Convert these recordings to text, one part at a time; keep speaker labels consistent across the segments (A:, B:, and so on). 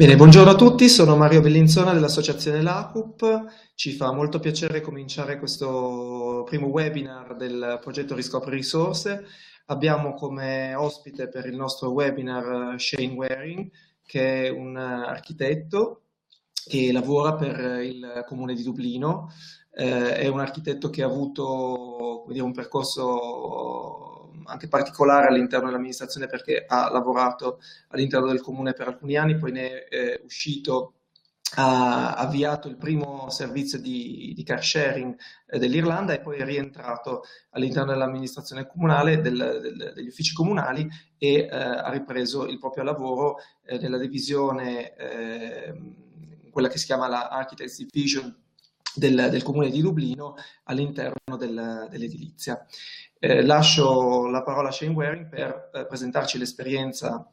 A: Bene, buongiorno a tutti, sono Mario Bellinzona dell'associazione LACUP. Ci fa molto piacere cominciare questo primo webinar del progetto Riscopri Risorse. Abbiamo come ospite per il nostro webinar Shane Waring, che è un architetto che lavora per il Comune di Dublino. È un architetto che ha avuto, come dire, un percorso anche particolare all'interno dell'amministrazione perché ha lavorato all'interno del comune per alcuni anni, poi ne è uscito, ha avviato il primo servizio di car sharing dell'Irlanda e poi è rientrato all'interno dell'amministrazione comunale, degli uffici comunali e ha ripreso il proprio lavoro nella divisione, quella che si chiama la Architects Division del Comune di Dublino all'interno dell'edilizia. Lascio la parola a Shane Waring per presentarci l'esperienza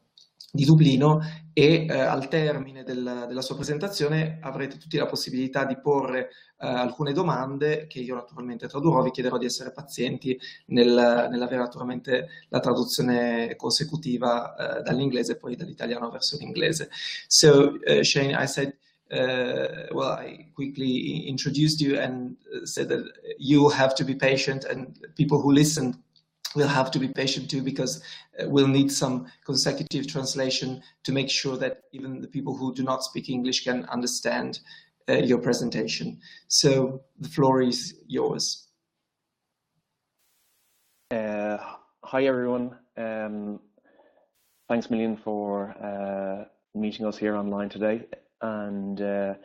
A: di Dublino e al termine della sua presentazione avrete tutti la possibilità di porre alcune domande che io naturalmente tradurrò, vi chiederò di essere pazienti nell'avere naturalmente la traduzione consecutiva dall'inglese e poi dall'italiano verso l'inglese. So, Shane, I said well, I quickly introduced you and said that you have to be patient, and people who listen will have to be patient too, because we'll need some consecutive translation to make sure that even the people who do not speak English can understand your presentation. So the floor is yours.
B: Hi everyone. Thanks a million for meeting us here online today. And I'm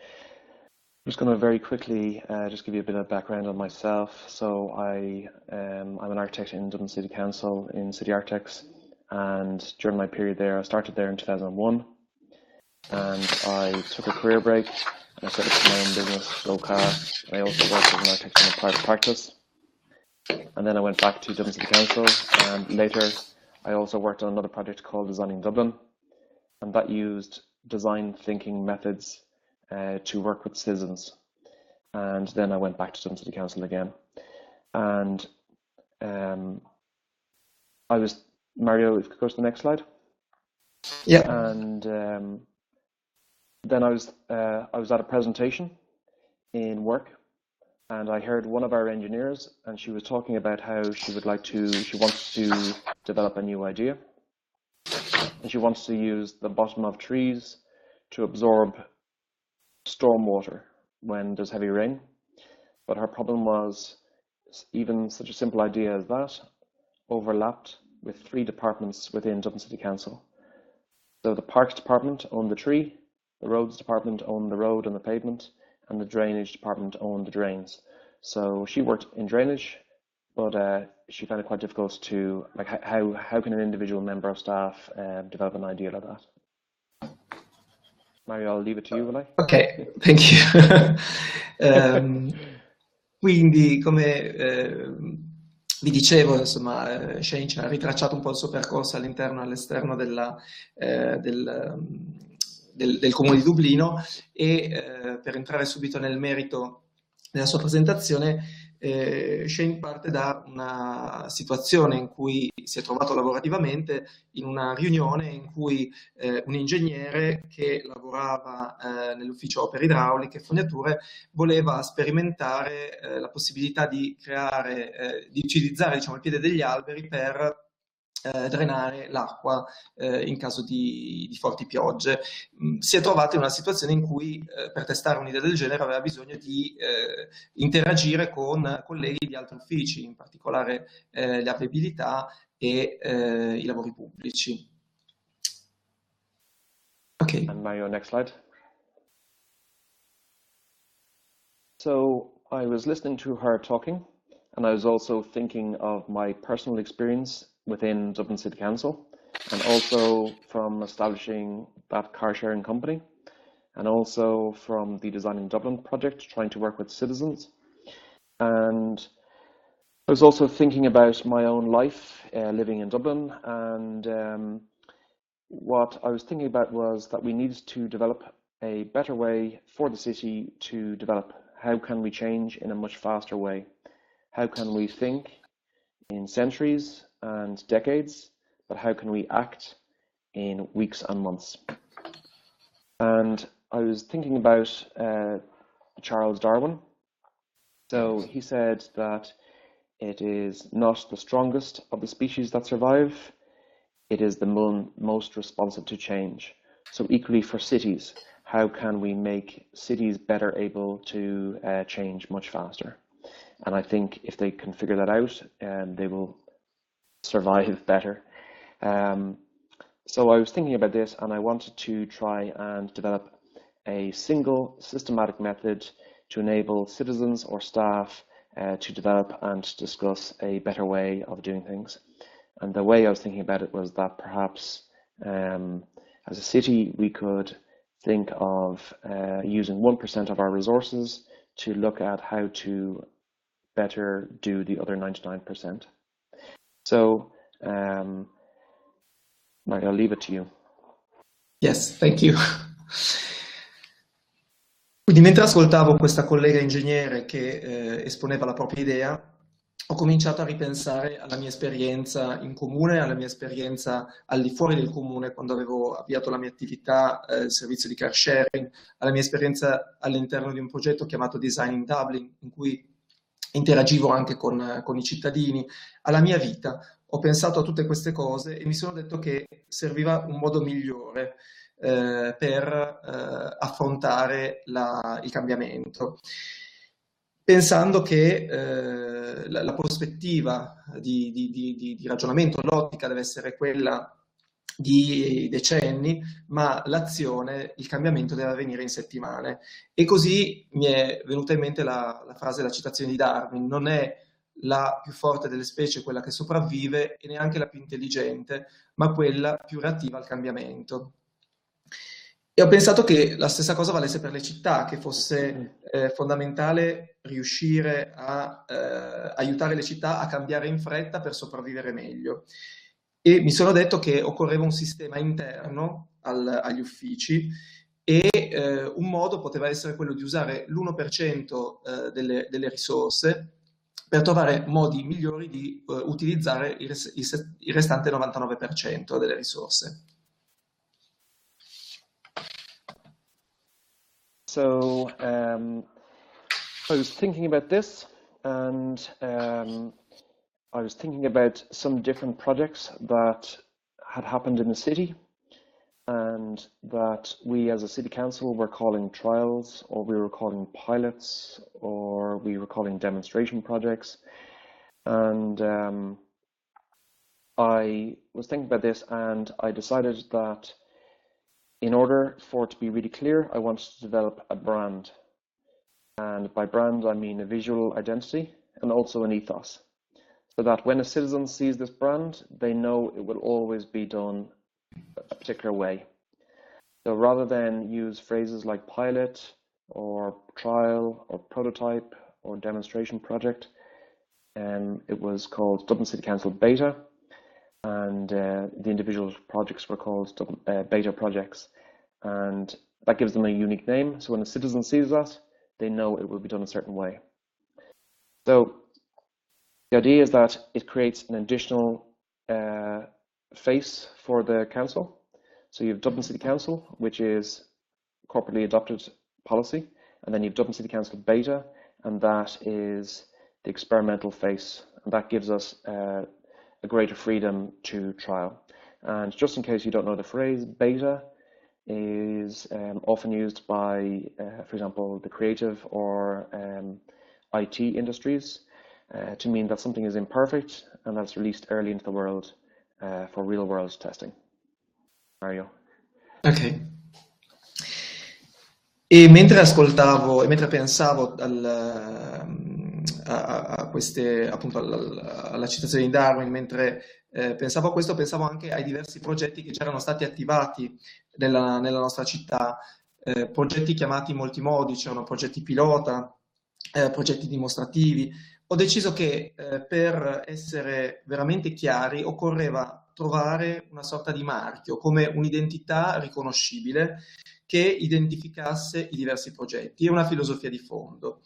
B: just going to very quickly just give you a bit of background on myself. So I'm an architect in Dublin City Council in City Architects, and during my period there, I started there in 2001, and I took a career break and I set up my own business, Go Car, and I also worked as an architect in a private practice. And then I went back to Dublin City Council, and later I also worked on another project called Designing Dublin, and that used design thinking methods to work with citizens. And then I went back to Dublin City Council again. And I was, Mario, if you could go to the next slide.
A: Yeah.
B: And then I was at a presentation in work, and I heard one of our engineers, and she was talking about how she wants to develop a new idea. And she wants to use the bottom of trees to absorb stormwater when there's heavy rain. But her problem was even such a simple idea as that overlapped with 3 departments within Dublin City Council. So the Parks Department owned the tree, the Roads Department owned the road and the pavement, and the Drainage Department owned the drains. So she worked in drainage, but she found it quite difficult to, like, how can an individual member of staff develop an idea like that? Mario, I'll leave it to you, will I?
A: Ok, thank you. Quindi, come vi dicevo, insomma, Shane ci ha ritracciato un po' il suo percorso all'interno e all'esterno del Comune di Dublino e per entrare subito nel merito della sua presentazione, Shane parte da una situazione in cui si è trovato lavorativamente in una riunione in cui un ingegnere che lavorava nell'ufficio opere idrauliche e fognature voleva sperimentare la possibilità di creare, di utilizzare, diciamo, il piede degli alberi per drenare l'acqua in caso di forti piogge. Si è trovato in una situazione in cui per testare un'idea del genere aveva bisogno di interagire con colleghi di altri uffici, in particolare le avviabilità e i lavori pubblici. Ok.
B: And Mario, next slide. So I was listening to her talking, and I was also thinking of my personal experience within Dublin City Council, and also from establishing that car sharing company, and also from the Designing Dublin project, trying to work with citizens. And I was also thinking about my own life living in Dublin, and what I was thinking about was that we needed to develop a better way for the city to develop. How can we change in a much faster way? How can we think in centuries and decades, but how can we act in weeks and months? And I was thinking about Charles Darwin. So he said that it is not the strongest of the species that survive, it is the most responsive to change. So equally for cities, how can we make cities better able to change much faster? And I think if they can figure that out, they will survive better. So I was thinking about this, and I wanted to try and develop a single systematic method to enable citizens or staff to develop and discuss a better way of doing things. And the way I was thinking about it was that perhaps as a city, we could think of using 1% of our resources to look at how to better do the other 99%. So, Mario, I'll leave it to you.
A: Yes, thank you. Quindi mentre ascoltavo questa collega ingegnere che esponeva la propria idea, ho cominciato a ripensare alla mia esperienza in comune, alla mia esperienza al di fuori del comune quando avevo avviato la mia attività, il servizio di car sharing, alla mia esperienza all'interno di un progetto chiamato Design in Dublin, in cui interagivo anche con i cittadini, alla mia vita. Ho pensato a tutte queste cose e mi sono detto che serviva un modo migliore per affrontare il cambiamento, pensando che la prospettiva di ragionamento, l'ottica deve essere quella di decenni, ma l'azione, il cambiamento deve avvenire in settimane. E così mi è venuta in mente la frase, la citazione di Darwin: non è la più forte delle specie quella che sopravvive e neanche la più intelligente, ma quella più reattiva al cambiamento. E ho pensato che la stessa cosa valesse per le città, che fosse fondamentale riuscire a aiutare le città a cambiare in fretta per sopravvivere meglio. E mi sono detto che occorreva un sistema interno agli uffici e un modo poteva essere quello di usare l'1% delle risorse per trovare modi migliori di utilizzare il restante 99% delle risorse.
B: So I was thinking about this, and I was thinking about some different projects that had happened in the city and that we as a city council were calling trials, or we were calling pilots, or we were calling demonstration projects. And I was thinking about this, and I decided that in order for it to be really clear, I wanted to develop a brand. And by brand, I mean a visual identity and also an ethos, so that when a citizen sees this brand, they know it will always be done a particular way. So rather than use phrases like pilot or trial or prototype or demonstration project, it was called Dublin City Council BETA, and the individual projects were called BETA projects, and that gives them a unique name. So when a citizen sees that, they know it will be done a certain way. So the idea is that it creates an additional face for the council. So you have Dublin City Council, which is corporately adopted policy, and then you have Dublin City Council BETA, and that is the experimental face, and that gives us a greater freedom to trial. And just in case you don't know the phrase, BETA is often used by, for example, the creative or IT industries to mean that something is imperfect and that's released early into the world for real world testing. Mario.
A: Ok. E mentre ascoltavo e mentre pensavo a queste, appunto, alla citazione di Darwin, mentre pensavo a questo, pensavo anche ai diversi progetti che già erano stati attivati nella nostra città, progetti chiamati in molti modi, c'erano progetti pilota, progetti dimostrativi. Ho deciso che per essere veramente chiari occorreva trovare una sorta di marchio, come un'identità riconoscibile che identificasse i diversi progetti e una filosofia di fondo,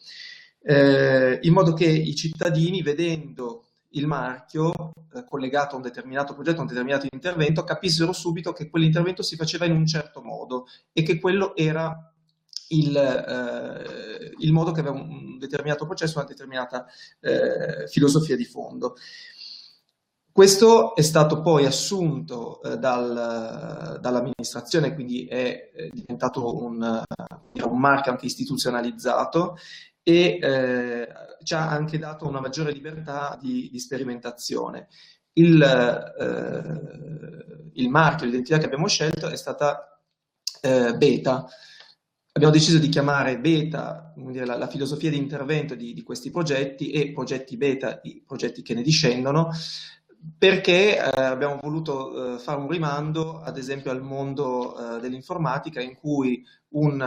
A: in modo che i cittadini, vedendo il marchio collegato a un determinato progetto, a un determinato intervento, capissero subito che quell'intervento si faceva in un certo modo e che quello era il modo che aveva un determinato processo, una determinata filosofia di fondo. Questo è stato poi assunto dall'amministrazione, quindi è diventato un marchio anche istituzionalizzato e ci ha anche dato una maggiore libertà di sperimentazione. Il marchio, l'identità che abbiamo scelto è stata BETA. Abbiamo deciso di chiamare BETA, la filosofia di intervento di questi progetti, e progetti BETA, i progetti che ne discendono, perché abbiamo voluto fare un rimando, ad esempio, al mondo dell'informatica, in cui un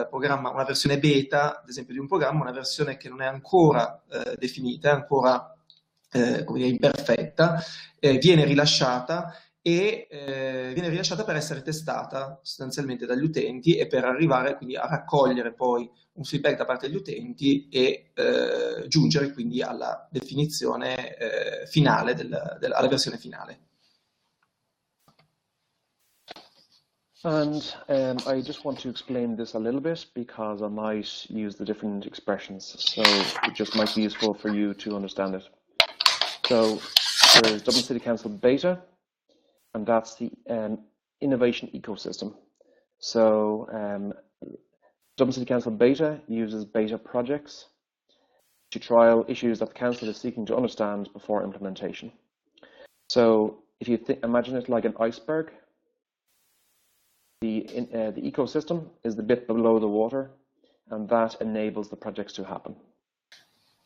A: programma, una versione beta, ad esempio, di un programma, una versione che non è ancora definita, è ancora come dire, imperfetta, viene rilasciata e viene rilasciata per essere testata sostanzialmente dagli utenti e per arrivare quindi a raccogliere poi un feedback da parte degli utenti e giungere quindi alla definizione finale, alla versione finale.
B: And I just want to explain this a little bit because I might use the different expressions, so it just might be useful for you to understand it. So there's Dublin City Council BETA, and that's the innovation ecosystem. So Dublin City Council BETA uses beta projects to trial issues that the council is seeking to understand before implementation. So if you imagine it like an iceberg, the ecosystem is the bit below the water, and that enables the projects to happen.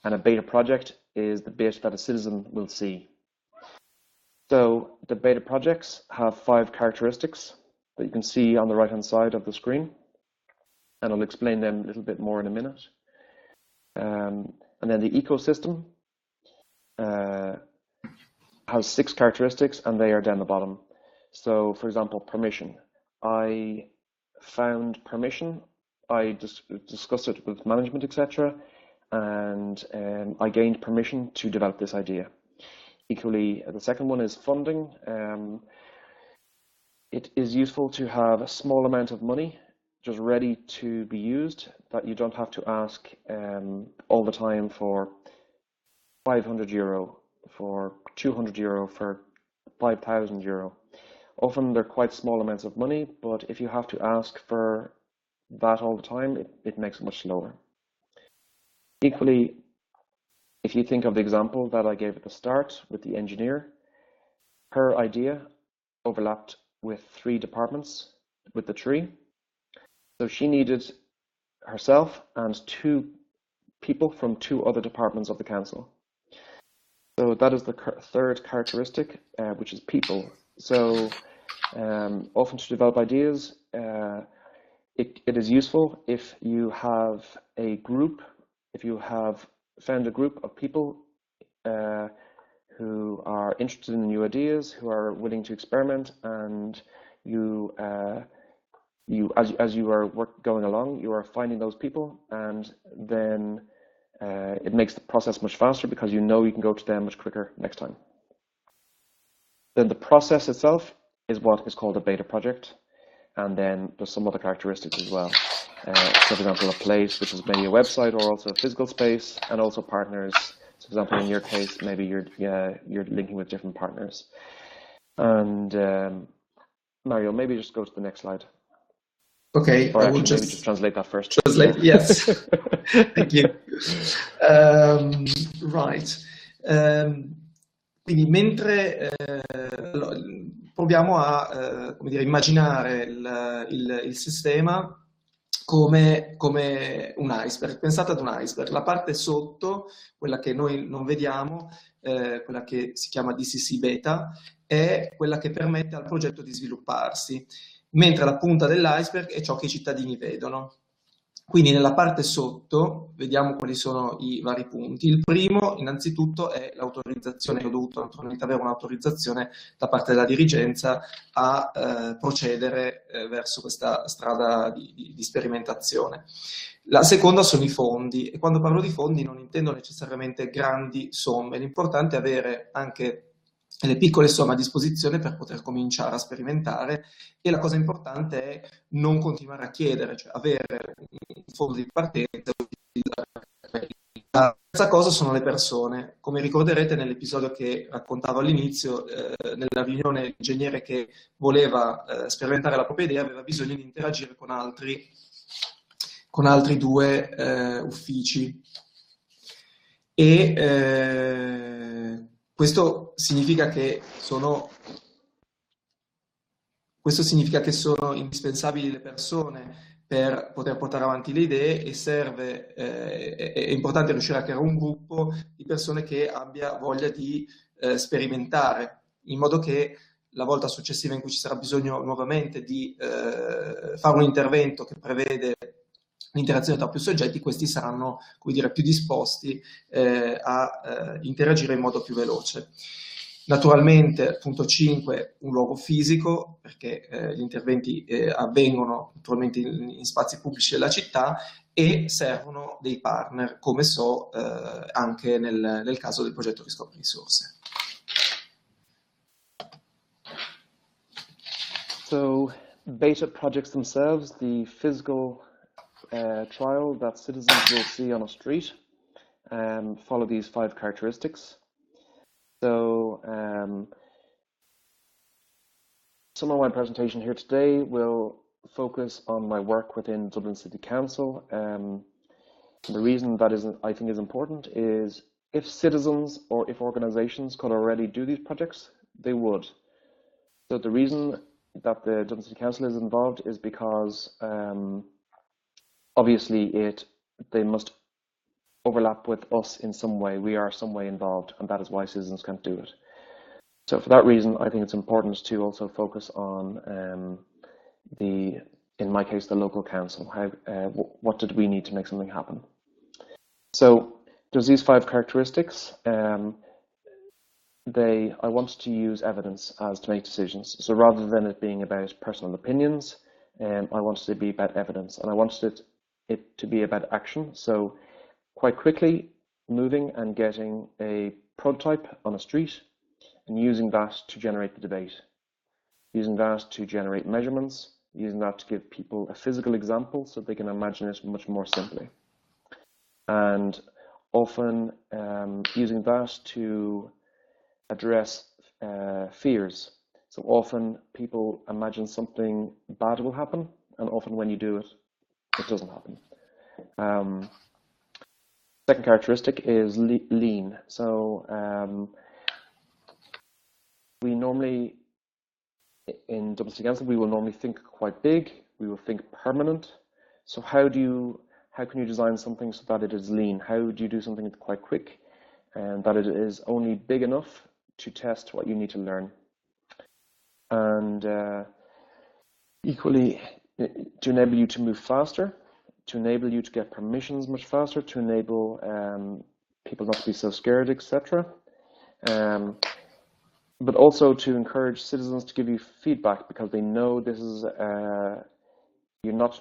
B: And a beta project is the bit that a citizen will see. So the beta projects have 5 characteristics that you can see on the right-hand side of the screen, and I'll explain them a little bit more in a minute. And then the ecosystem has 6 characteristics, and they are down the bottom. So, for example, permission. I found permission, I discussed it with management, etc., and I gained permission to develop this idea. Equally, the second one is funding. It is useful to have a small amount of money just ready to be used, that you don't have to ask all the time for €500, for €200, for €5,000. Often they're quite small amounts of money, but if you have to ask for that all the time, it makes it much slower. Equally, if you think of the example that I gave at the start with the engineer, her idea overlapped with 3 departments with the tree. So she needed herself and 2 people from 2 other departments of the council. So that is the third characteristic, which is people. So often to develop ideas, it is useful if you have a group, if you have found a group of people who are interested in new ideas, who are willing to experiment, and as you are going along, you are finding those people, and then it makes the process much faster because you know you can go to them much quicker next time. Then the process itself is what is called a beta project, and then there's some other characteristics as well. So, for example, a place, which is maybe a website or also a physical space, and also partners. So, for example, in your case, maybe you're linking with different partners. And Mario, maybe just go to the next slide.
A: Okay,
B: or I will maybe just translate that first.
A: Translate, yes. Thank you. Right. Quindi mentre proviamo a come dire, immaginare il sistema come un iceberg. Pensate ad un iceberg. La parte sotto, quella che noi non vediamo, quella che si chiama DCC BETA, è quella che permette al progetto di svilupparsi, mentre la punta dell'iceberg è ciò che i cittadini vedono. Quindi nella parte sotto vediamo quali sono i vari punti. Il primo, innanzitutto, è l'autorizzazione. Io ho dovuto naturalmente avere un'autorizzazione da parte della dirigenza a procedere verso questa strada di sperimentazione. La seconda sono i fondi, e quando parlo di fondi non intendo necessariamente grandi somme, l'importante è avere anche le piccole somme a disposizione per poter cominciare a sperimentare, e la cosa importante è non continuare a chiedere, cioè avere un fondo di partenza. La terza cosa sono le persone. Come ricorderete nell'episodio che raccontavo all'inizio, nella riunione l'ingegnere che voleva sperimentare la propria idea aveva bisogno di interagire con altri due uffici. E questo significa che sono indispensabili le persone per poter portare avanti le idee, e è importante riuscire a creare un gruppo di persone che abbia voglia di sperimentare, in modo che la volta successiva in cui ci sarà bisogno nuovamente di fare un intervento che prevede l'interazione tra più soggetti, questi saranno, come dire, più disposti a interagire in modo più veloce. Naturalmente, punto 5, un luogo fisico, perché gli interventi avvengono naturalmente in spazi pubblici della città, e servono dei partner, come anche nel caso del progetto Riscopri Risorse.
B: So, beta projects themselves, the physical trial that citizens will see on a street, follow these 5 characteristics. So, some of my presentation here today will focus on my work within Dublin City Council. The reason that I think is important is if citizens or if organizations could already do these projects, they would. So the reason that the Dublin City Council is involved is because obviously they must overlap with us in some way. We are some way involved, and that is why citizens can't do it. So for that reason, I think it's important to also focus on in my case, the local council. What did we need to make something happen? So there's these 5 characteristics. I wanted to use evidence as to make decisions. So rather than it being about personal opinions, I wanted it to be about evidence, and I wanted it to be about action. So quite quickly moving and getting a prototype on a street and using that to generate the debate, using that to generate measurements, using that to give people a physical example so they can imagine it much more simply. And often using that to address fears. So often people imagine something bad will happen, and often when you do it, it doesn't happen. Second characteristic is lean. So we normally, in Dublin City Council, we will normally think quite big. We will think permanent. So how can you design something so that it is lean? How do you do something quite quick and that it is only big enough to test what you need to learn? And equally, to enable you to move faster, to enable you to get permissions much faster, to enable people not to be so scared, etc. But also to encourage citizens to give you feedback, because they know this is, you're not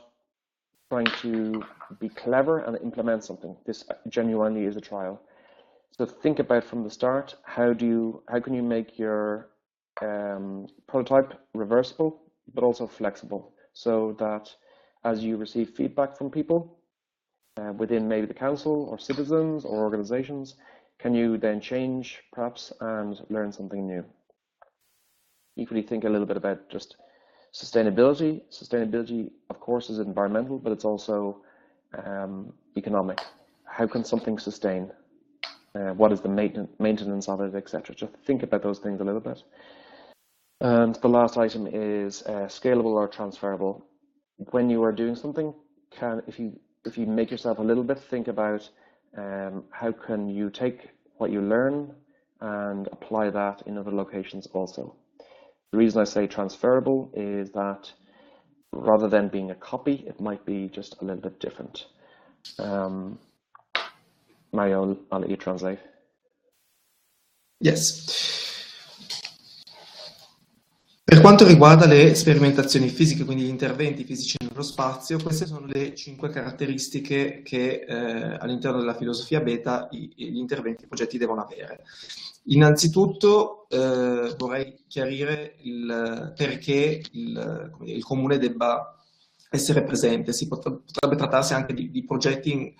B: trying to be clever and implement something. This genuinely is a trial. So think about from the start, how can you make your prototype reversible, but also flexible, so that as you receive feedback from people within maybe the council or citizens or organizations, can you then change perhaps and learn something new? Equally, think a little bit about just sustainability. Sustainability, of course, is environmental, but it's also economic. How can something sustain? What is the maintenance of it, etc. Just think about those things a little bit. And the last item is scalable or transferable. When you are doing something, if you make yourself a little bit, think about how can you take what you learn and apply that in other locations also. The reason I say transferable is that rather than being a copy, it might be just a little bit different. Mario, I'll let you translate.
A: Yes. Per quanto riguarda le sperimentazioni fisiche, quindi gli interventi fisici nello spazio, queste sono le 5 caratteristiche che all'interno della filosofia beta gli interventi, i progetti devono avere. Innanzitutto vorrei chiarire perché il comune debba essere presente. Potrebbe trattarsi anche di progetti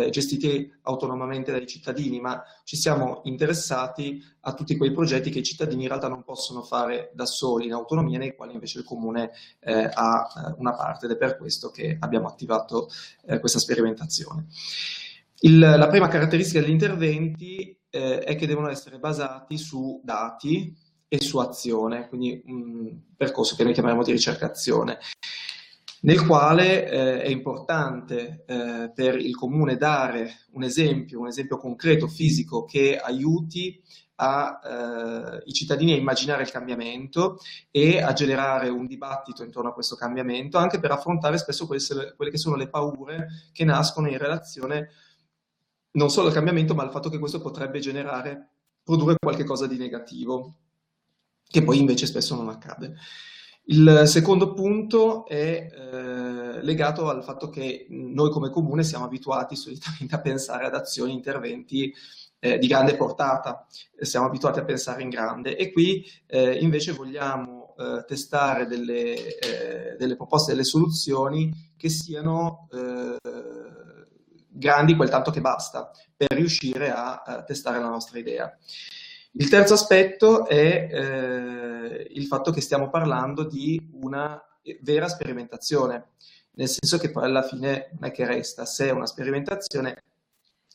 A: gestiti autonomamente dai cittadini, ma ci siamo interessati a tutti quei progetti che i cittadini in realtà non possono fare da soli in autonomia, nei quali invece il comune ha una parte, ed è per questo che abbiamo attivato questa sperimentazione. La prima caratteristica degli interventi è che devono essere basati su dati e su azione, quindi un percorso che noi chiamiamo di ricerca-azione, nel quale è importante per il comune dare un esempio concreto, fisico, che aiuti i cittadini a immaginare il cambiamento e a generare un dibattito intorno a questo cambiamento, anche per affrontare spesso quelle che sono le paure che nascono in relazione non solo al cambiamento, ma al fatto che questo potrebbe produrre qualche cosa di negativo, che poi invece spesso non accade. Il secondo punto è legato al fatto che noi come comune siamo abituati solitamente a pensare ad azioni, interventi di grande portata, siamo abituati a pensare in grande, e qui invece vogliamo testare delle proposte, delle soluzioni che siano grandi quel tanto che basta per riuscire a testare la nostra idea. Il terzo aspetto è il fatto che stiamo parlando di una vera sperimentazione, nel senso che poi alla fine non è che resta, se è una sperimentazione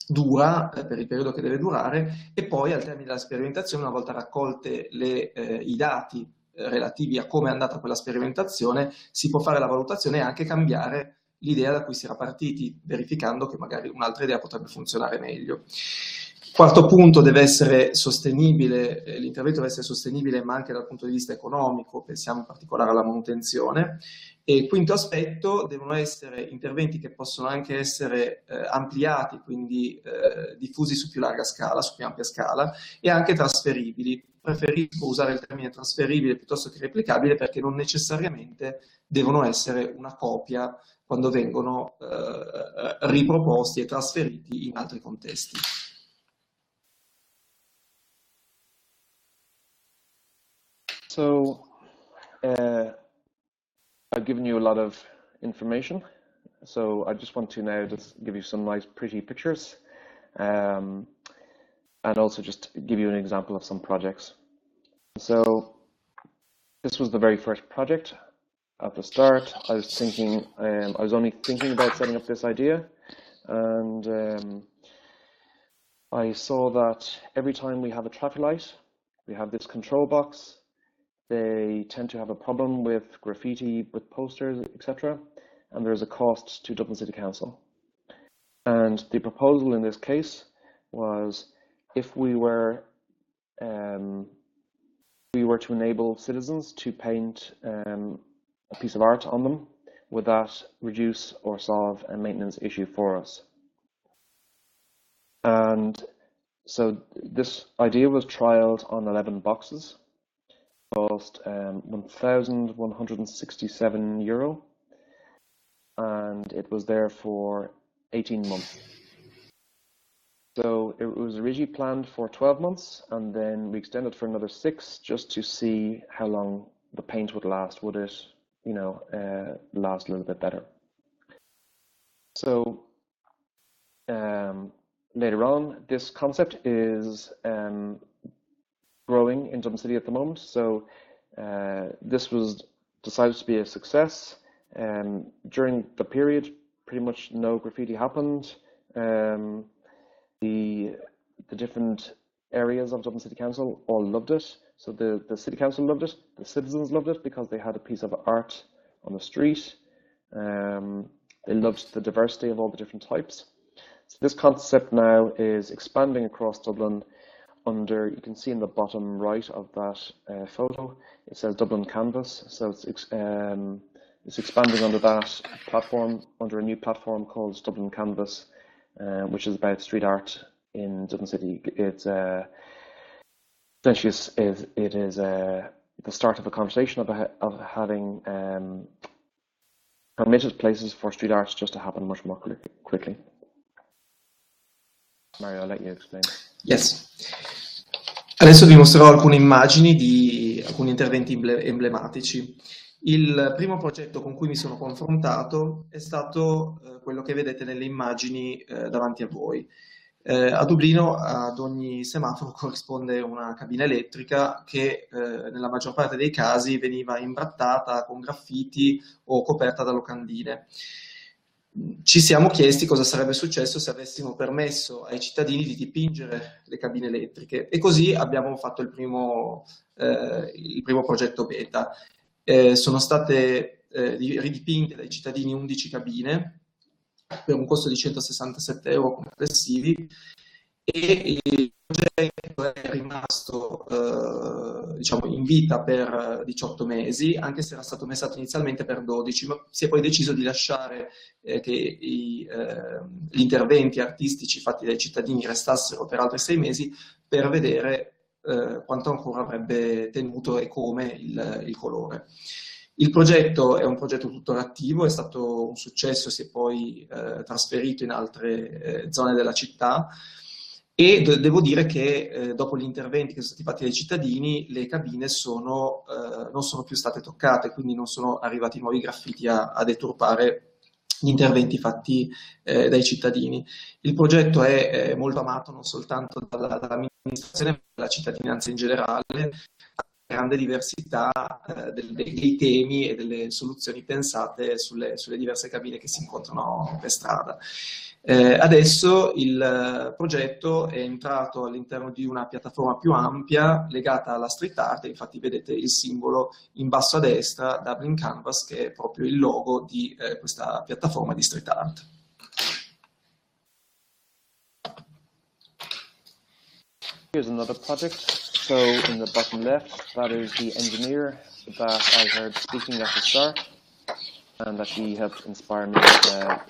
A: dura per il periodo che deve durare, e poi al termine della sperimentazione, una volta raccolte i dati relativi a come è andata quella sperimentazione, si può fare la valutazione e anche cambiare l'idea da cui si era partiti, verificando che magari un'altra idea potrebbe funzionare meglio. Quarto punto, deve essere sostenibile, l'intervento deve essere sostenibile ma anche dal punto di vista economico, pensiamo in particolare alla manutenzione. E quinto aspetto, devono essere interventi che possono anche essere ampliati, quindi diffusi su più larga scala, su più ampia scala, e anche trasferibili. Preferisco usare il termine trasferibile piuttosto che replicabile, perché non necessariamente devono essere una copia quando vengono riproposti e trasferiti in altri contesti.
B: So, I've given you a lot of information, so I just want to now just give you some nice pretty pictures, and also just give you an example of some projects. So this was the very first project. At the start, I was thinking, I was only thinking about setting up this idea, and I saw that every time we have a traffic light, we have this control box. They tend to have a problem with graffiti, with posters, etc. And there's a cost to Dublin City Council. And the proposal in this case was, if we were to enable citizens to paint a piece of art on them, would that reduce or solve a maintenance issue for us? And so this idea was trialed on 11 boxes. Cost €1,167, and it was there for 18 months. So it was originally planned for 12 months, and then we extended for another 6 just to see how long the paint would last. Would it, last a little bit better? So later on, this concept is growing in Dublin City at the moment. So this was decided to be a success. During the period, pretty much no graffiti happened. The different areas of Dublin City Council all loved it. So the City Council loved it, the citizens loved it because they had a piece of art on the street. They loved the diversity of all the different types. So this concept now is expanding across Dublin. You can see in the bottom right of that photo, it says Dublin Canvas. So it's it's expanding under that platform, under a new platform called Dublin Canvas, which is about street art in Dublin City. It's essentially it is the start of a conversation of having permitted places for street art just to happen much more quickly. Mario, I'll let you explain.
A: Yes. Adesso vi mostrerò alcune immagini di alcuni interventi emblematici. Il primo progetto con cui mi sono confrontato è stato quello che vedete nelle immagini davanti a voi. A Dublino ad ogni semaforo corrisponde una cabina elettrica che nella maggior parte dei casi veniva imbrattata con graffiti o coperta da locandine. Ci siamo chiesti cosa sarebbe successo se avessimo permesso ai cittadini di dipingere le cabine elettriche e così abbiamo fatto il primo progetto beta. Sono state ridipinte dai cittadini 11 cabine per un costo di 167 euro complessivi e il progetto è rimasto diciamo, in vita per 18 mesi, anche se era stato pensato inizialmente per 12, ma si è poi deciso di lasciare che gli interventi artistici fatti dai cittadini restassero per altri 6 mesi per vedere quanto ancora avrebbe tenuto e come il colore. Il progetto è un progetto tuttora attivo, è stato un successo, si è poi trasferito in altre zone della città e devo dire che dopo gli interventi che sono stati fatti dai cittadini le cabine non sono più state toccate, quindi non sono arrivati nuovi graffiti a deturpare gli interventi fatti dai cittadini. Il progetto è molto amato non soltanto dall'amministrazione ma dalla cittadinanza in generale, grande diversità dei temi e delle soluzioni pensate sulle diverse cabine che si incontrano per strada. Adesso il progetto è entrato all'interno di una piattaforma più ampia legata alla street art, infatti vedete il simbolo in basso a destra, Dublin Canvas, che è proprio il logo di questa piattaforma di street art.
B: Here's another project. So in the bottom left, that is the engineer that I heard speaking at the start, and that he helped inspire me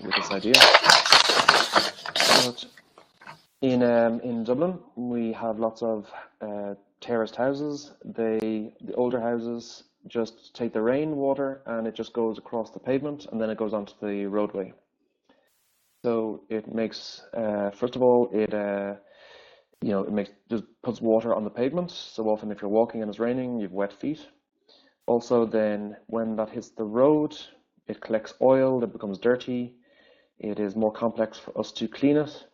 B: with this idea. But in Dublin, we have lots of terraced houses. The older houses just take the rainwater and it just goes across the pavement and then it goes onto the roadway. So it makes, first of all, it just puts water on the pavement. So often if you're walking and it's raining, you've wet feet. Also then when that hits the road, it collects oil, it becomes dirty. It is more complex for us to clean it.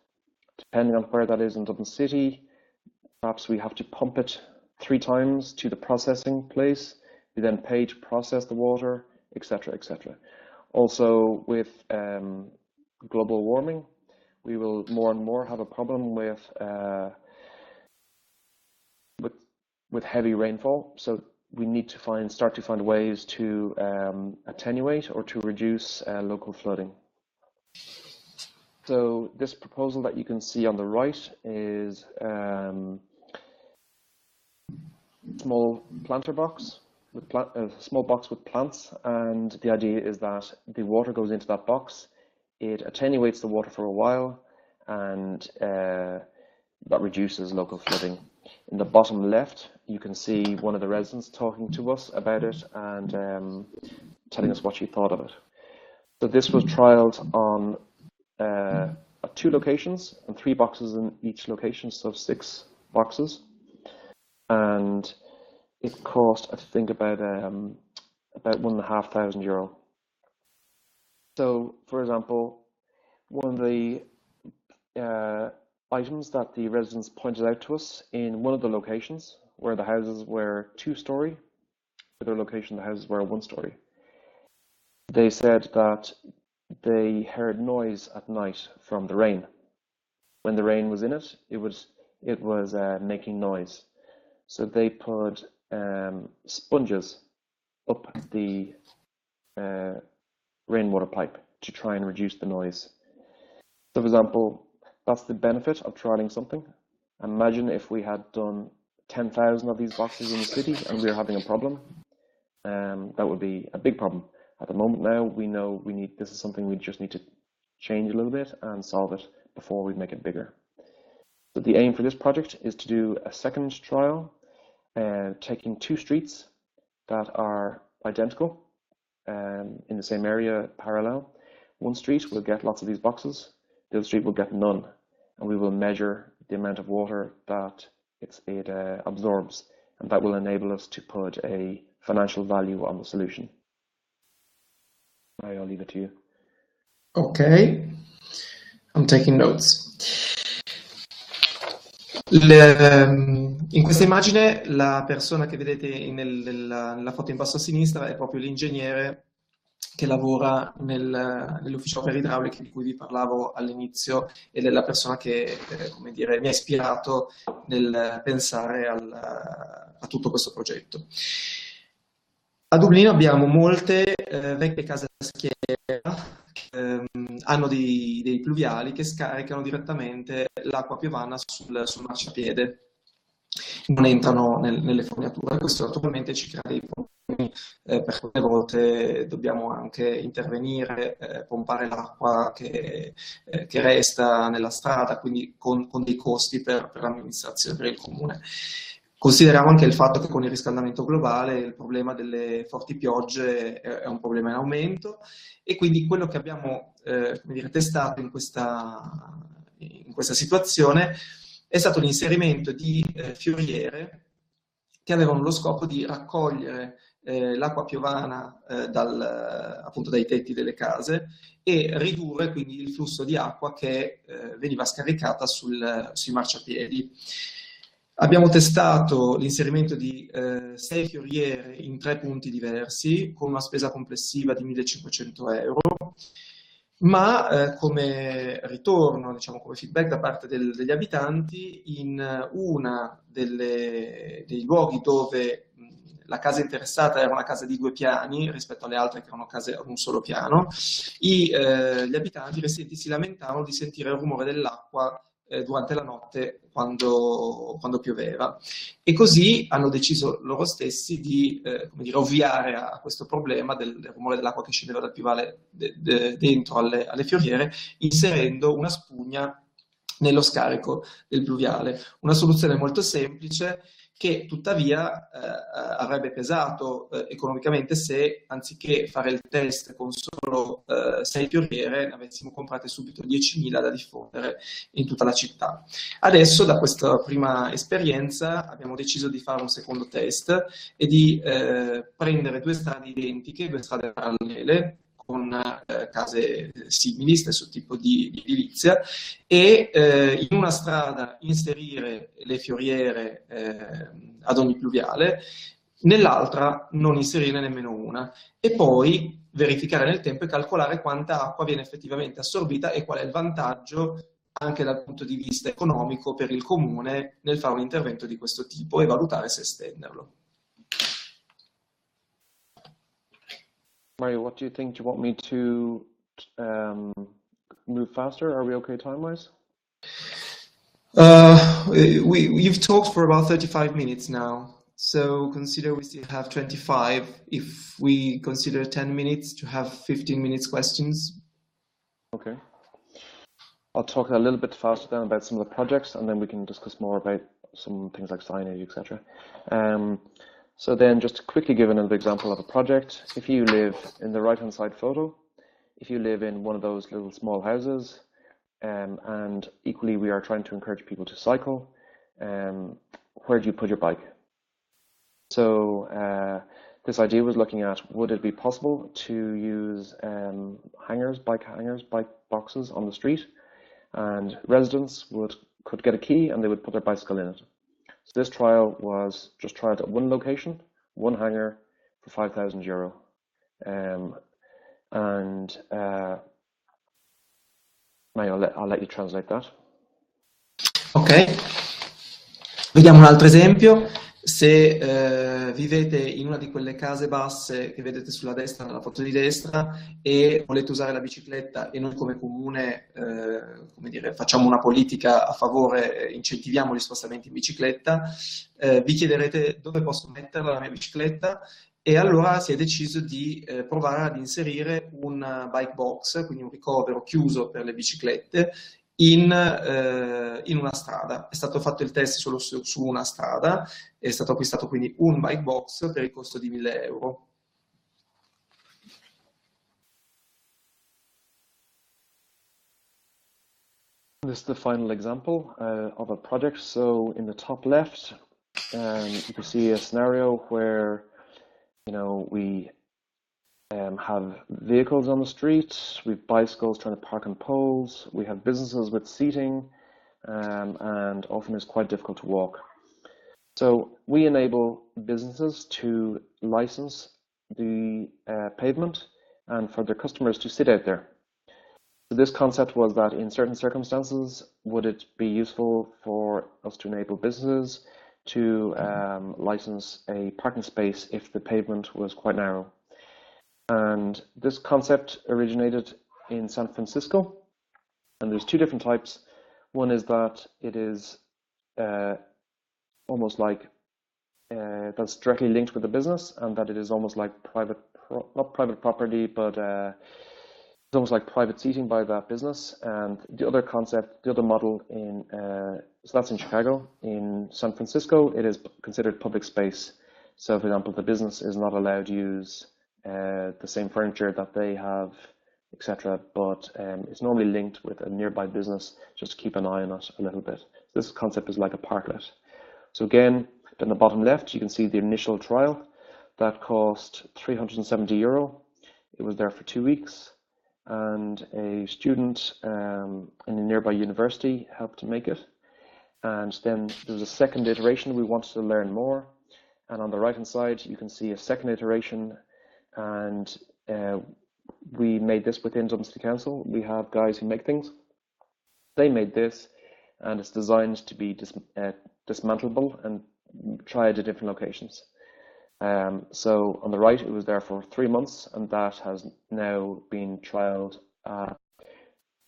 B: Depending on where that is in Dublin City, perhaps we have to pump it 3 times to the processing place. We then pay to process the water, etc., etc. Also with global warming, we will more and more have a problem with heavy rainfall. So we need to start to find ways to attenuate or to reduce local flooding. So this proposal that you can see on the right is small planter box with a small box with plants, and the idea is that the water goes into that box. It attenuates the water for a while, and that reduces local flooding. In the bottom left, you can see one of the residents talking to us about it and telling us what she thought of it. So this was trialed on 2 locations and 3 boxes in each location, so 6 boxes, and it cost, I think, about €1,500. So, for example, one of the items that the residents pointed out to us in one of the locations where the houses were 2-story, the other location the houses were 1-story. They said that they heard noise at night from the rain. When the rain was in it, it was making noise. So they put sponges up the rainwater pipe to try and reduce the noise. So for example, that's the benefit of trialing something. Imagine if we had done 10,000 of these boxes in the city and we were having a problem. That would be a big problem. At the moment now, we know this is something we just need to change a little bit and solve it before we make it bigger. So the aim for this project is to do a second trial, taking two streets that are identical in the same area, parallel. One street will get lots of these boxes, the other street will get none, and we will measure the amount of water that it absorbs, and that will enable us to put a financial value on the solution. I'll leave it to you.
A: Ok, I'm taking notes. In questa immagine la persona che vedete nella foto in basso a sinistra è proprio l'ingegnere che lavora nell'ufficio per idraulica di cui vi parlavo all'inizio, ed è la persona che come dire, mi ha ispirato nel pensare a tutto questo progetto. A Dublino abbiamo molte vecchie case a schiera che hanno dei pluviali che scaricano direttamente l'acqua piovana sul marciapiede, non entrano nelle fognature. Questo naturalmente ci crea dei problemi, per alcune volte dobbiamo anche intervenire, pompare l'acqua che resta nella strada, quindi con dei costi per l'amministrazione, per il comune. Consideriamo anche il fatto che con il riscaldamento globale il problema delle forti piogge è un problema in aumento, e quindi quello che abbiamo come dire, testato in questa situazione è stato l'inserimento di fioriere che avevano lo scopo di raccogliere l'acqua piovana appunto dai tetti delle case e ridurre quindi il flusso di acqua che veniva scaricata sui marciapiedi. Abbiamo testato l'inserimento di 6 fioriere in 3 punti diversi, con una spesa complessiva di 1.500 euro, ma come ritorno, diciamo come feedback da parte degli abitanti, in una dei luoghi dove la casa interessata era una casa di 2 piani rispetto alle altre che erano case ad un solo piano, gli abitanti residenti si lamentavano di sentire il rumore dell'acqua durante la notte quando pioveva, e così hanno deciso loro stessi di come dire, ovviare a questo problema del rumore dell'acqua che scendeva dal piovale dentro alle fioriere, inserendo una spugna nello scarico del pluviale. Una soluzione molto semplice, che tuttavia avrebbe pesato economicamente se, anziché fare il test con solo 6 fioriere, ne avessimo comprate subito 10.000 da diffondere in tutta la città. Adesso, da questa prima esperienza, abbiamo deciso di fare un secondo test e di prendere 2 strade identiche, 2 strade parallele, con case simili, stesso tipo di edilizia, e in una strada inserire le fioriere ad ogni pluviale, nell'altra non inserirne nemmeno una, e poi verificare nel tempo e calcolare quanta acqua viene effettivamente assorbita e qual è il vantaggio anche dal punto di vista economico per il comune nel fare un intervento di questo tipo e valutare se estenderlo.
B: Mario, what do you think? Do you want me to move faster? Are we okay time-wise?
A: You've talked for about 35 minutes now, so consider we still have 25. If we consider 10 minutes to have 15 minutes questions. Okay.
B: I'll talk a little bit faster then about some of the projects, and then we can discuss more about some things like signage, etc. So then, just to quickly give another example of a project, if you live in the right-hand side photo, if you live in one of those little small houses, and equally we are trying to encourage people to cycle, where do you put your bike? So this idea was looking at, would it be possible to use bike boxes on the street, and residents could get a key and they would put their bicycle in it. So this trial was just tried at one location, one hangar, for €5,000. I'll let you translate that.
A: Ok, vediamo un altro esempio. Se vivete in una di quelle case basse che vedete sulla destra, nella foto di destra, e volete usare la bicicletta, e noi come comune come dire, facciamo una politica a favore, incentiviamo gli spostamenti in bicicletta, vi chiederete dove posso metterla la mia bicicletta, e allora si è deciso di provare ad inserire un bike box, quindi un ricovero chiuso per le biciclette, in una strada. È stato fatto il test solo su una strada, è stato acquistato quindi un bike box per il costo di 1.000 euro.
B: This is the final example of a project. So in the top left, you can see a scenario where, we have vehicles on the street, we have bicycles trying to park on poles, we have businesses with seating, and often it's quite difficult to walk. So we enable businesses to license the pavement and for their customers to sit out there. So this concept was that in certain circumstances, would it be useful for us to enable businesses to license a parking space if the pavement was quite narrow? And this concept originated in San Francisco, and there's two different types. One is that it is almost like that's directly linked with the business, and that it is almost like not private property, but it's almost like private seating by that business. And the other concept, the other model so that's in Chicago. In San Francisco, it is considered public space. So for example, the business is not allowed to use the same furniture that they have, etc. But it's normally linked with a nearby business just to keep an eye on it a little bit. This concept is like a parklet. So again, in the bottom left, you can see the initial trial that cost €370. It was there for 2 weeks, and a student in a nearby university helped to make it. And then there was a second iteration. We wanted to learn more, and on the right hand side you can see a second iteration, and we made this within Dublin City Council. We have guys who make things. They made this, and it's designed to be dismantleable and tried at different locations. So on the right, it was there for 3 months, and that has now been trialed at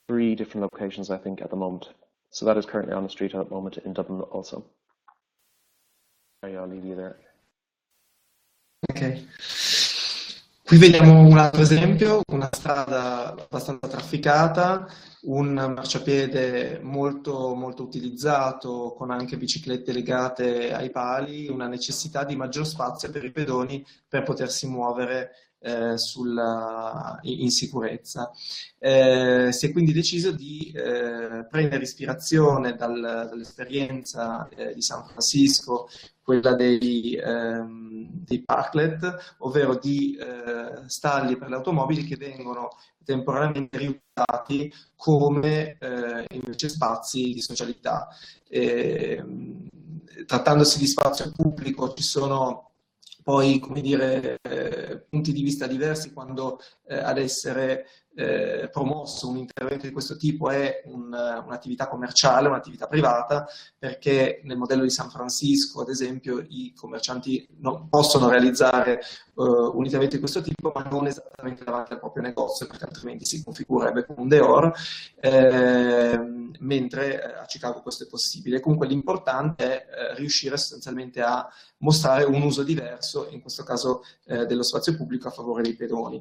B: 3 different locations, I think, at the moment. So that is currently on the street at the moment in Dublin also. I'll leave you there.
A: Ok. Qui vediamo un altro esempio, una strada abbastanza trafficata, un marciapiede molto, molto utilizzato, con anche biciclette legate ai pali, una necessità di maggior spazio per i pedoni per potersi muovere in sicurezza. Si è quindi deciso di prendere ispirazione dall'esperienza di San Francisco, quella dei parklet, ovvero di stalli per le automobili che vengono temporaneamente riusati come invece spazi di socialità. Trattandosi di spazio pubblico ci sono poi, come dire, punti di vista diversi quando ad essere promosso un intervento di questo tipo è un'attività commerciale, un'attività privata, perché nel modello di San Francisco, ad esempio, i commercianti non possono realizzare un intervento di questo tipo, ma non esattamente davanti al proprio negozio, perché altrimenti si configurerebbe come un Deor, mentre a Chicago questo è possibile. Comunque l'importante è riuscire sostanzialmente a mostrare un uso diverso, in questo caso dello spazio pubblico a favore dei pedoni.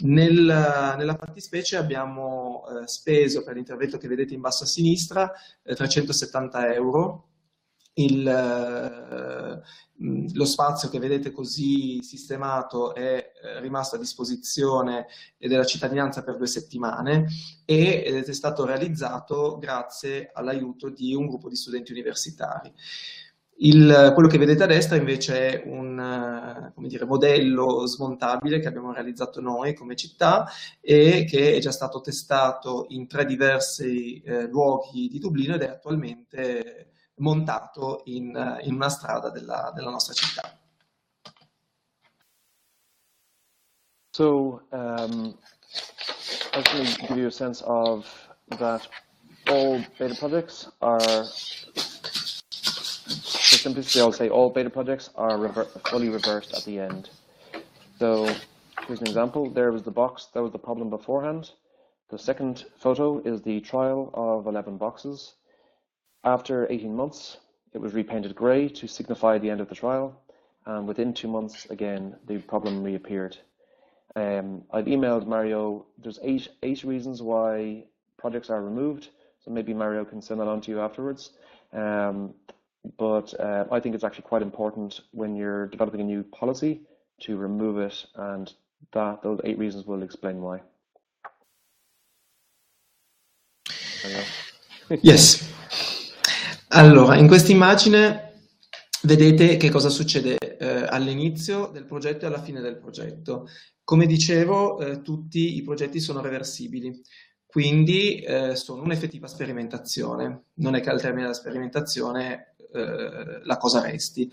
A: Nella fattispecie abbiamo speso per l'intervento che vedete in basso a sinistra 370 euro. Lo spazio che vedete così sistemato è rimasto a disposizione della cittadinanza per 2 settimane ed è stato realizzato grazie all'aiuto di un gruppo di studenti universitari. Quello che vedete a destra invece è un come dire, modello smontabile che abbiamo realizzato noi come città e che è già stato testato in 3 diversi luoghi di Dublino ed è attualmente montato in una strada della nostra città.
B: So, I just want to give you a sense of that all beta projects are, for simplicity, I'll say all beta projects are fully reversed at the end. So, here's an example. There was the box, that was the problem beforehand. The second photo is the trial of 11 boxes. After 18 months, it was repainted grey to signify the end of the trial, and within 2 months, again, the problem reappeared. I've emailed Mario. There's eight reasons why projects are removed, so maybe Mario can send that on to you afterwards. But I think it's actually quite important when you're developing a new policy to remove it, and those 8 reasons will explain why.
A: Yes. Allora, in questa immagine vedete che cosa succede all'inizio del progetto e alla fine del progetto. Come dicevo, tutti i progetti sono reversibili, quindi sono un'effettiva sperimentazione. Non è che al termine della sperimentazione la cosa resti.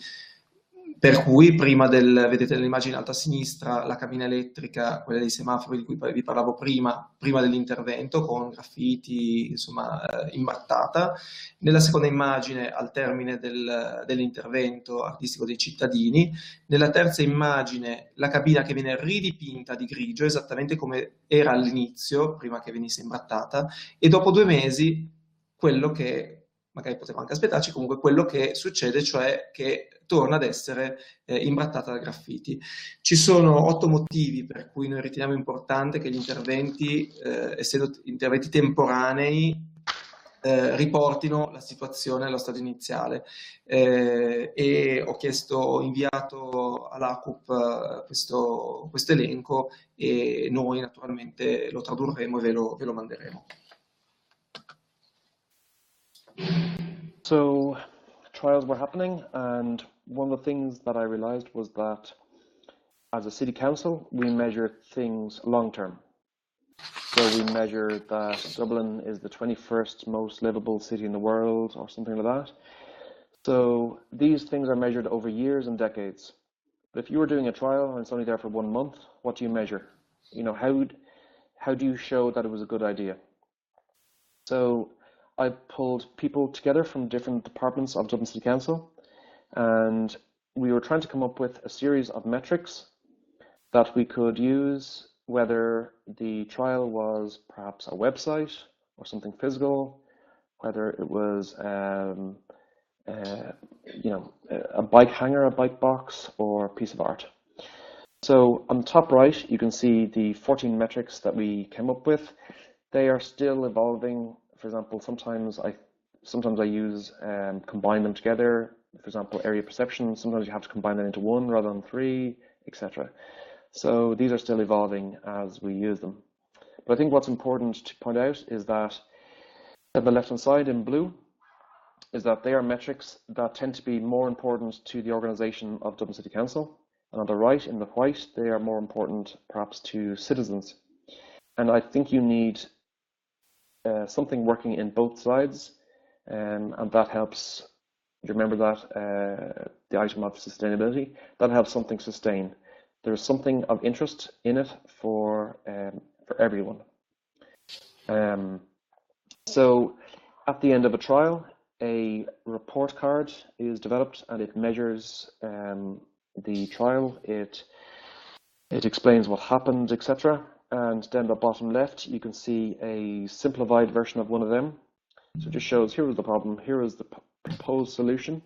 A: Per cui prima vedete nell'immagine in alto a sinistra la cabina elettrica, quella dei semafori di cui vi parlavo prima dell'intervento, con graffiti, insomma, imbrattata. Nella seconda immagine, al termine dell'intervento artistico dei cittadini. Nella terza immagine, la cabina che viene ridipinta di grigio, esattamente come era all'inizio, prima che venisse imbrattata, e dopo 2 mesi, quello che magari potevamo anche aspettarci, comunque quello che succede, cioè che torna ad essere imbrattata da graffiti. Ci sono 8 motivi per cui noi riteniamo importante che gli interventi, essendo interventi temporanei, riportino la situazione allo stato iniziale. E ho inviato all'ACUP questo elenco, e noi naturalmente lo tradurremo e ve lo manderemo.
B: So trials were happening, and one of the things that I realized was that as a city council, we measure things long term. So we measure that Dublin is the 21st most livable city in the world, or something like that. So these things are measured over years and decades. But if you were doing a trial and it's only there for 1 month, what do you measure? You know, how do you show that it was a good idea? So I pulled people together from different departments of Dublin City Council, and we were trying to come up with a series of metrics that we could use, whether the trial was perhaps a website or something physical, whether it was a bike hanger, a bike box, or a piece of art. So on the top right, you can see the 14 metrics that we came up with. They are still evolving. For example, sometimes I use combine them together. For example, area perception. Sometimes you have to combine them into 1 rather than 3, etc. So these are still evolving as we use them. But I think what's important to point out is that on the left-hand side in blue is that they are metrics that tend to be more important to the organisation of Dublin City Council, and on the right in the white, they are more important perhaps to citizens. And I think you need something working in both sides, and that helps. You remember that the item of sustainability, that helps something sustain. There's something of interest in it for everyone. So at the end of a trial, a report card is developed, and it measures the trial. It explains what happened, etc. And then the bottom left, you can see a simplified version of one of them. So it just shows, here was the problem, here was the proposed solution,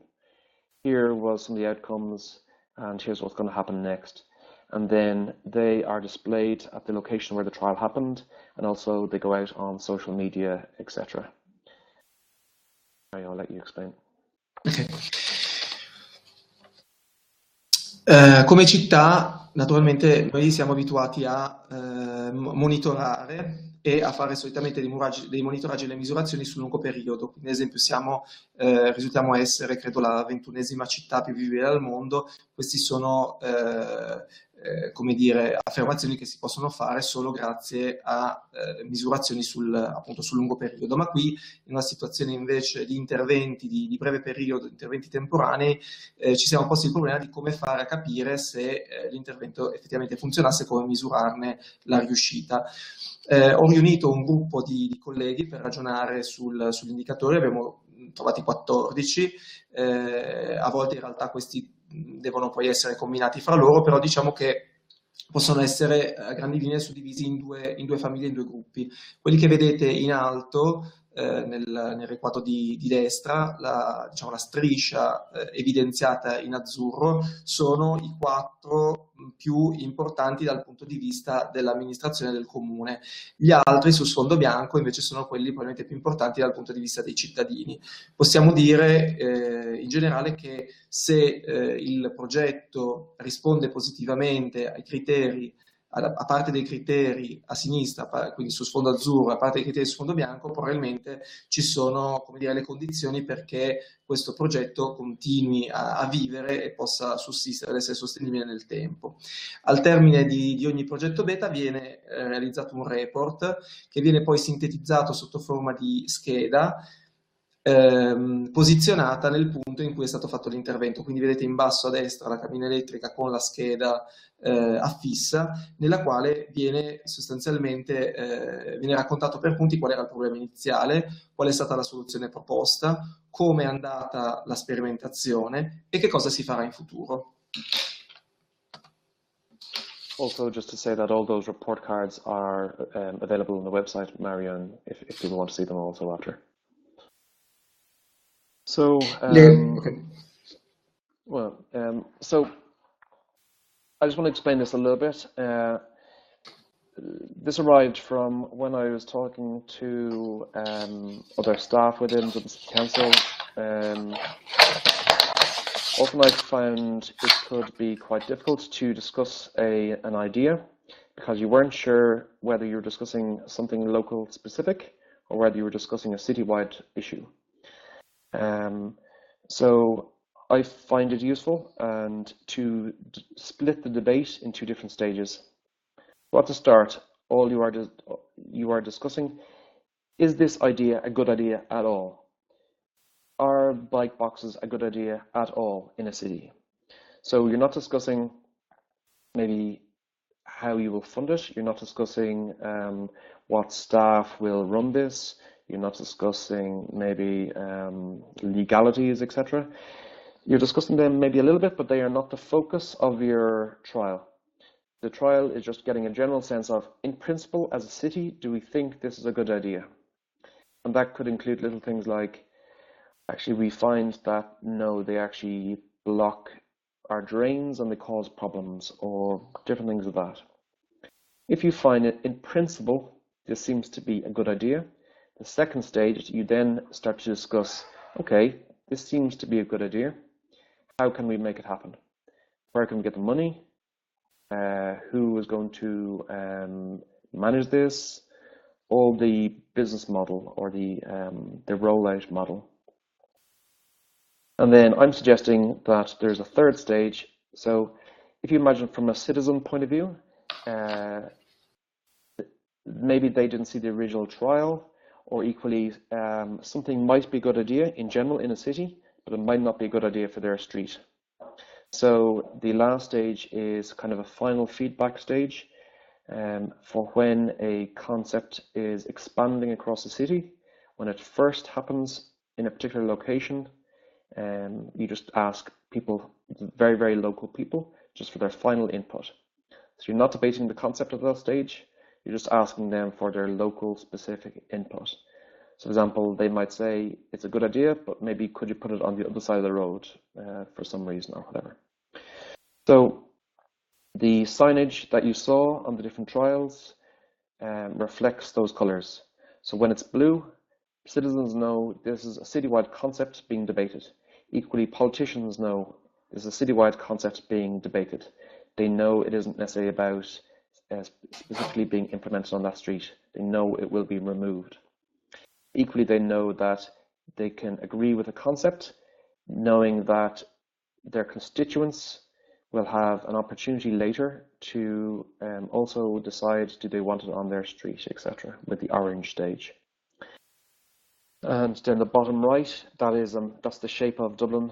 B: here was some of the outcomes, and here's what's going to happen next. And then they are displayed at the location where the trial happened, and also they go out on social media, etc. I'll let you explain.
A: Okay. Come città, naturalmente, noi siamo abituati a monitorare e a fare solitamente dei monitoraggi e le misurazioni sul lungo periodo. Quindi, ad esempio, risultiamo essere, credo, la 21ª città più vivibile al mondo. Questi sono, come dire, affermazioni che si possono fare solo grazie a misurazioni appunto sul lungo periodo. Ma qui, in una situazione invece di interventi di breve periodo, interventi temporanei, ci siamo posti il problema di come fare a capire se l'intervento effettivamente funzionasse, come misurarne la riuscita. Ho riunito un gruppo di colleghi per ragionare sull'indicatore, abbiamo trovati 14, a volte in realtà questi devono poi essere combinati fra loro, però diciamo che possono essere a grandi linee suddivisi in due famiglie, in 2 gruppi. Quelli che vedete in alto nel riquadro di destra, diciamo, la striscia evidenziata in azzurro sono i 4 più importanti dal punto di vista dell'amministrazione del comune. Gli altri su sfondo bianco invece sono quelli probabilmente più importanti dal punto di vista dei cittadini. Possiamo dire in generale che se il progetto risponde positivamente ai criteri, a parte dei criteri a sinistra, quindi su sfondo azzurro, a parte dei criteri su sfondo bianco, probabilmente ci sono, come dire, le condizioni perché questo progetto continui a vivere e possa sussistere ed essere sostenibile nel tempo. Al termine di ogni progetto beta viene realizzato un report che viene poi sintetizzato sotto forma di scheda, posizionata nel punto in cui è stato fatto l'intervento. Quindi vedete in basso a destra la cabina elettrica con la scheda affissa, nella quale viene sostanzialmente viene raccontato per punti qual era il problema iniziale, qual è stata la soluzione proposta, come è andata la sperimentazione e che cosa si farà in futuro.
B: Also, just to say that all those report cards are available on the website, Marion, if people want to see them also after. So,
A: Okay.
B: So I just want to explain this a little bit. This arrived from when I was talking to other staff within the council. Often I found it could be quite difficult to discuss an idea because you weren't sure whether you were discussing something local specific or whether you were discussing a citywide issue. So I find it useful and to split the debate in 2 different stages. So at the start, all you are discussing, is this idea a good idea at all? Are bike boxes a good idea at all in a city? So you're not discussing maybe how you will fund it. You're not discussing what staff will run this. You're not discussing maybe legalities, etc. You're discussing them maybe a little bit, but they are not the focus of your trial. The trial is just getting a general sense of, in principle, as a city, do we think this is a good idea? And that could include little things like, actually, we find that, no, they actually block our drains and they cause problems, or different things of that. If you find it, in principle, this seems to be a good idea, the second stage, you then start to discuss, okay, this seems to be a good idea. How can we make it happen? Where can we get the money? Who is going to manage this? All the business model or the rollout model. And then I'm suggesting that there's a third stage. So if you imagine from a citizen point of view, maybe they didn't see the original trial, or equally something might be a good idea in general in a city, but it might not be a good idea for their street. So the last stage is kind of a final feedback stage for when a concept is expanding across the city. When it first happens in a particular location, you just ask people, very, very local people, just for their final input. So you're not debating the concept at that stage, you're just asking them for their local specific input. So for example, they might say, it's a good idea, but maybe could you put it on the other side of the road for some reason or whatever. So the signage that you saw on the different trials reflects those colors. So when it's blue, citizens know this is a citywide concept being debated. Equally, politicians know this is a citywide concept being debated. They know it isn't necessarily about specifically being implemented on that street. They know it will be removed. Equally, they know that they can agree with a concept, knowing that their constituents will have an opportunity later to also decide, do they want it on their street, etc., with the orange stage. And then the bottom right, that's the shape of Dublin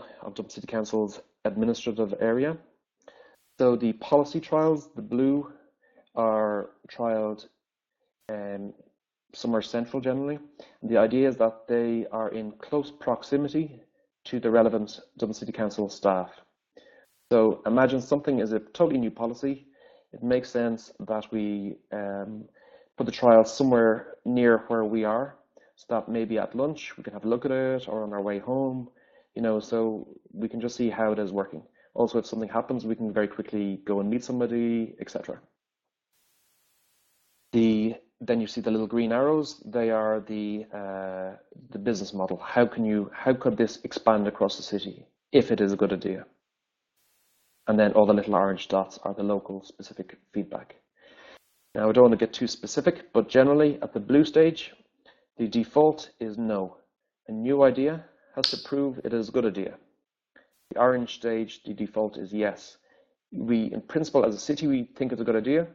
B: City Council's administrative area. So the policy trials, the blue, are trialed somewhere central generally. And the idea is that they are in close proximity to the relevant Dublin City Council staff. So imagine something is a totally new policy. It makes sense that we put the trial somewhere near where we are. so that maybe at lunch we can have a look at it or on our way home, so we can just see how it is working. Also, if something happens, we can very quickly go and meet somebody, etc. Then you see the little green arrows. They are the business model. How could this expand across the city if it is a good idea? And then all the little orange dots are the local specific feedback. Now, I don't want to get too specific, but generally at the blue stage, the default is no. A new idea has to prove it is a good idea. The orange stage, the default is yes. In principle, as a city, we think it's a good idea,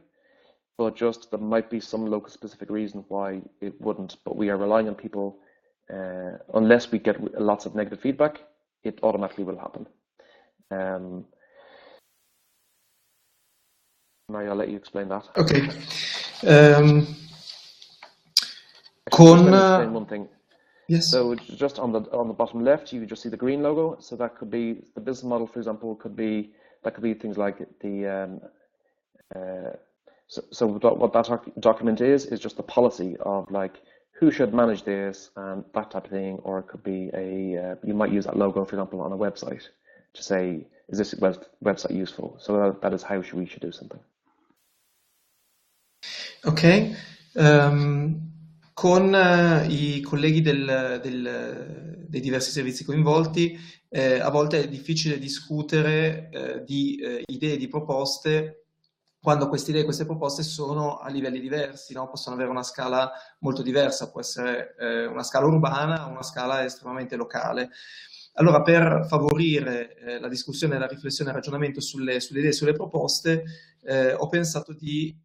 B: but just there might be some local specific reason why it wouldn't. But we are relying on people, unless we get lots of negative feedback, it automatically will happen. Mario, I'll let you explain that.
A: Okay.
B: Let me explain one thing.
A: Yes.
B: So just on the bottom left, you just see the green logo. So that could be the business model, for example, could be things like the so what that document is just the policy of like who should manage this and that type of thing, or it could be you might use that logo, for example, on a website to say, is this website useful? So that is how we should do something.
A: Ok. Con i colleghi dei diversi servizi coinvolti, a volte è difficile discutere di idee, di proposte, quando queste idee e queste proposte sono a livelli diversi, no? Possono avere una scala molto diversa, può essere una scala urbana o una scala estremamente locale. Allora, per favorire la discussione, la riflessione e il ragionamento sulle idee e sulle proposte, ho pensato di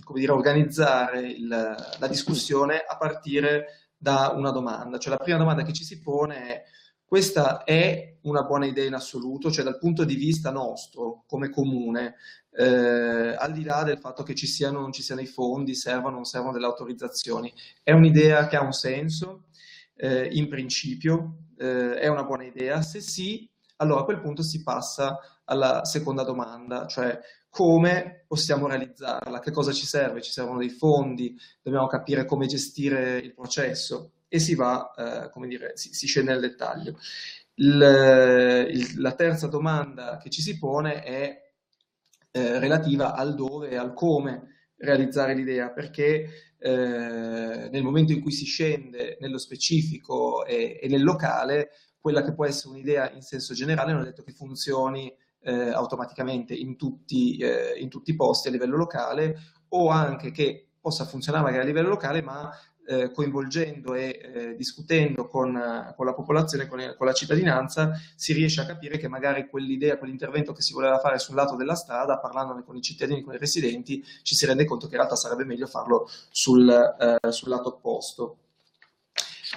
A: come dire, organizzare la discussione a partire da una domanda. Cioè la prima domanda che ci si pone è: questa è una buona idea in assoluto? Cioè dal punto di vista nostro, come comune, al di là del fatto che ci siano o non ci siano i fondi, servono o non servono delle autorizzazioni, è un'idea che ha un senso? In principio è una buona idea? Se sì, allora a quel punto si passa alla seconda domanda, cioè come possiamo realizzarla, che cosa ci serve? Ci servono dei fondi, dobbiamo capire come gestire il processo e si va, come dire, si scende nel dettaglio. La terza domanda che ci si pone è relativa al dove e al come realizzare l'idea, perché nel momento in cui si scende nello specifico e nel locale, quella che può essere un'idea in senso generale non è detto che funzioni automaticamente in tutti i posti a livello locale, o anche che possa funzionare magari a livello locale, ma coinvolgendo e discutendo con la popolazione, con la cittadinanza, si riesce a capire che magari quell'idea, quell'intervento che si voleva fare sul lato della strada, parlandone con i cittadini, con i residenti, ci si rende conto che in realtà sarebbe meglio farlo sul lato opposto.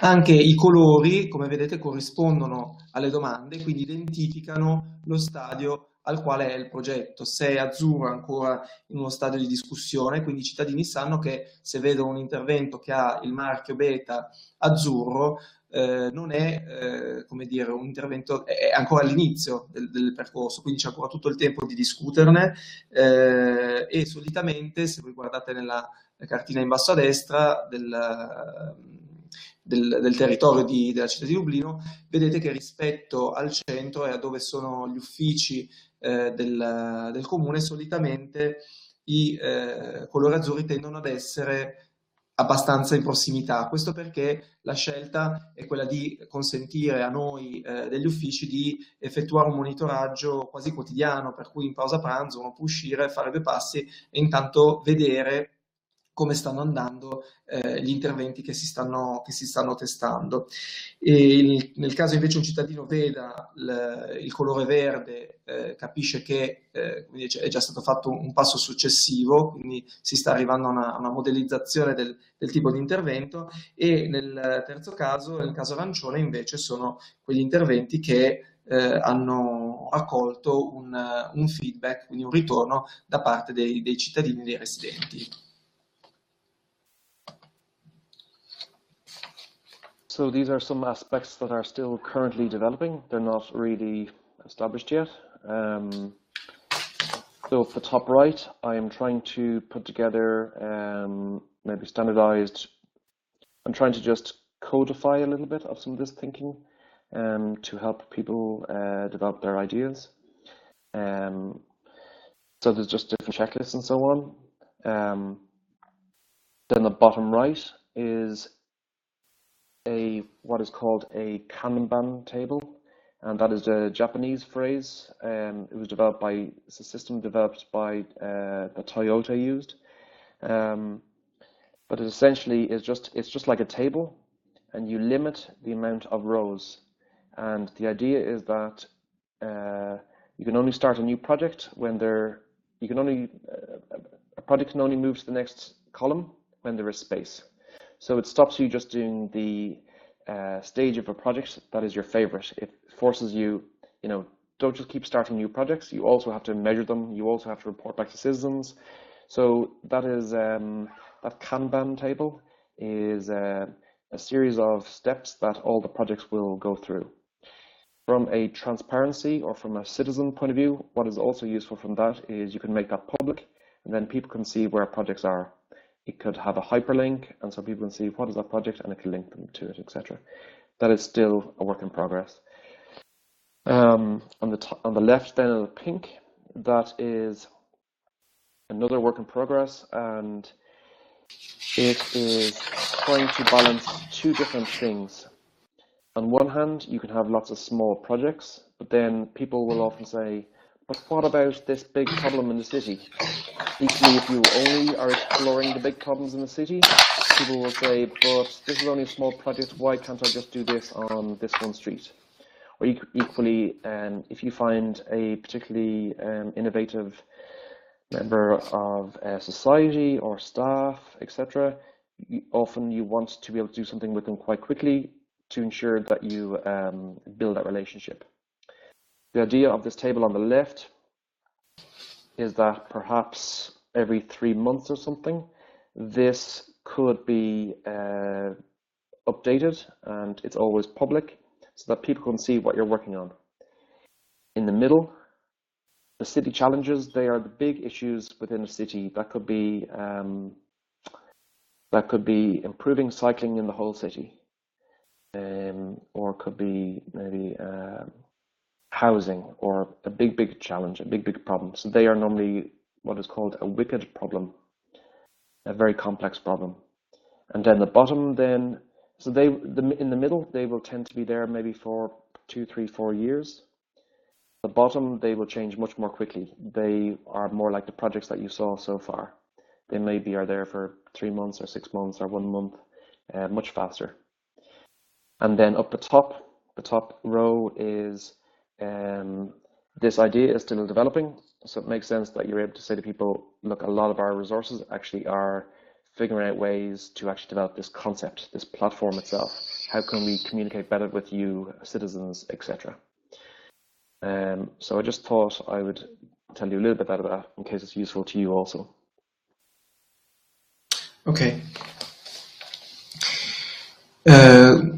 A: Anche i colori, come vedete, corrispondono alle domande, quindi identificano lo stadio al quale è il progetto. Se è azzurro è ancora in uno stadio di discussione, quindi i cittadini sanno che se vedono un intervento che ha il marchio BETA azzurro, non è come dire, un intervento, è ancora all'inizio del percorso, quindi c'è ancora tutto il tempo di discuterne e solitamente, se voi guardate nella cartina in basso a destra del territorio della città di Dublino, vedete che rispetto al centro e a dove sono gli uffici del comune, solitamente i colori azzurri tendono ad essere abbastanza in prossimità. Questo perché la scelta è quella di consentire a noi degli uffici di effettuare un monitoraggio quasi quotidiano, per cui in pausa pranzo uno può uscire, fare due passi e intanto vedere come stanno andando gli interventi che si stanno testando. E nel caso invece un cittadino veda il colore verde, capisce che è già stato fatto un passo successivo, quindi si sta arrivando a una modellizzazione del tipo di intervento, e nel terzo caso, nel caso arancione, invece sono quegli interventi che hanno raccolto un feedback, quindi un ritorno da parte dei cittadini e dei residenti.
B: So these are some aspects that are still currently developing. They're not really established yet. So at the top right, I am trying to put together maybe standardized I'm trying to just codify a little bit of some of this thinking to help people develop their ideas. So there's just different checklists and so on. Then the bottom right is what is called a Kanban table, and that is a Japanese phrase. It was developed by, it's a system developed by that Toyota used. But it essentially is it's just like a table, and you limit the amount of rows. And the idea is that you can only start a new project when a project can only move to the next column when there is space. So it stops you just doing the stage of a project that is your favorite. It forces you, don't just keep starting new projects. You also have to measure them. You also have to report back to citizens. So that is that Kanban table is a series of steps that all the projects will go through. From a transparency or from a citizen point of view, what is also useful from that is you can make that public, and then people can see where projects are. It could have a hyperlink, and so people can see what is that project, and it can link them to it, etc. That is still a work in progress. On the left, then, in the pink, that is another work in progress, and it is trying to balance two different things. On one hand, you can have lots of small projects, but then people will often say, but what about this big problem in the city? Equally, if you only are exploring the big problems in the city, people will say, but this is only a small project, why can't I just do this on this one street? Or equally, if you find a particularly innovative member of society or staff, etc., often you want to be able to do something with them quite quickly to ensure that you build that relationship. The idea of this table on the left is that perhaps every 3 months or something, this could be updated, and it's always public so that people can see what you're working on. In the middle, the city challenges, they are the big issues within a city. That could be improving cycling in the whole city, or could be maybe housing, or a big challenge, a big problem. So they are normally what is called a wicked problem, a very complex problem. And then the bottom, then, so in the middle, they will tend to be there maybe for 2, 3, 4 years. The bottom, they will change much more quickly. They are more like the projects that you saw so far. They maybe are there for 3 months or 6 months or 1 month, much faster. And then up the top row is this idea is still developing. So it makes sense that you're able to say to people, look, a lot of our resources actually are figuring out ways to actually develop this concept, this platform itself. How can we communicate better with you, citizens, etc. So I just thought I would tell you a little bit about that in case it's useful to you also.
A: Ok.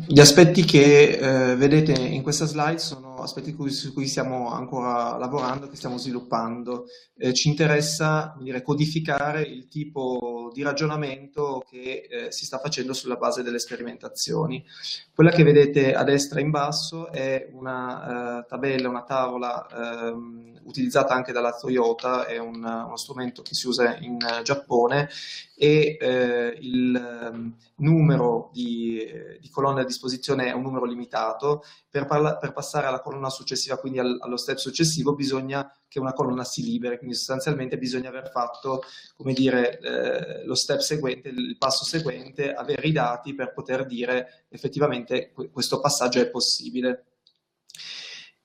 A: Gli aspetti che vedete in questa slide sono aspetti su cui stiamo ancora lavorando, che stiamo sviluppando. Ci interessa, codificare il tipo di ragionamento che si sta facendo sulla base delle sperimentazioni. Quella che vedete a destra in basso è una tabella, una tavola utilizzata anche dalla Toyota, è uno strumento che si usa in Giappone, e il numero di colonne a disposizione è un numero limitato. Per passare alla colonna successiva, quindi allo step successivo, bisogna che una colonna si liberi, quindi sostanzialmente bisogna aver fatto, come dire, lo step seguente, il passo seguente, avere i dati per poter dire effettivamente questo passaggio è possibile.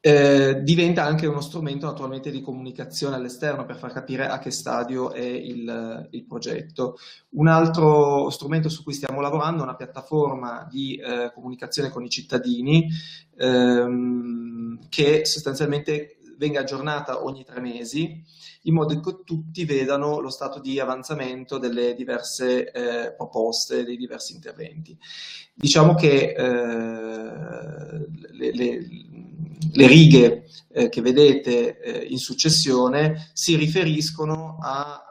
A: Diventa anche uno strumento naturalmente di comunicazione all'esterno per far capire a che stadio è il progetto. Un altro strumento su cui stiamo lavorando è una piattaforma di comunicazione con i cittadini che sostanzialmente venga aggiornata ogni 3 mesi, in modo che tutti vedano lo stato di avanzamento delle diverse proposte, dei diversi interventi. Diciamo che le righe che vedete in successione si riferiscono a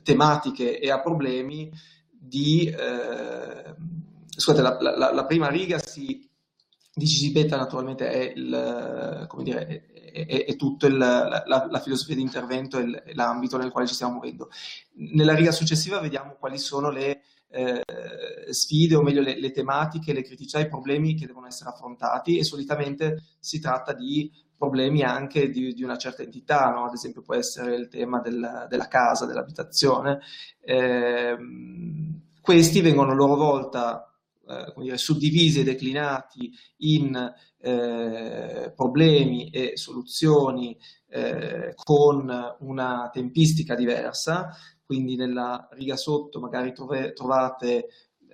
A: tematiche e a problemi scusate, la prima riga DCC BETA naturalmente è come dire, è tutto la filosofia di intervento e l'ambito nel quale ci stiamo muovendo. Nella riga successiva vediamo quali sono le sfide, o meglio le tematiche, le criticità, i problemi che devono essere affrontati, e solitamente si tratta di problemi anche di una certa entità, no? Ad esempio può essere il tema della casa, dell'abitazione. Questi vengono a loro volta come dire, suddivisi e declinati in problemi e soluzioni con una tempistica diversa. Quindi nella riga sotto magari trovate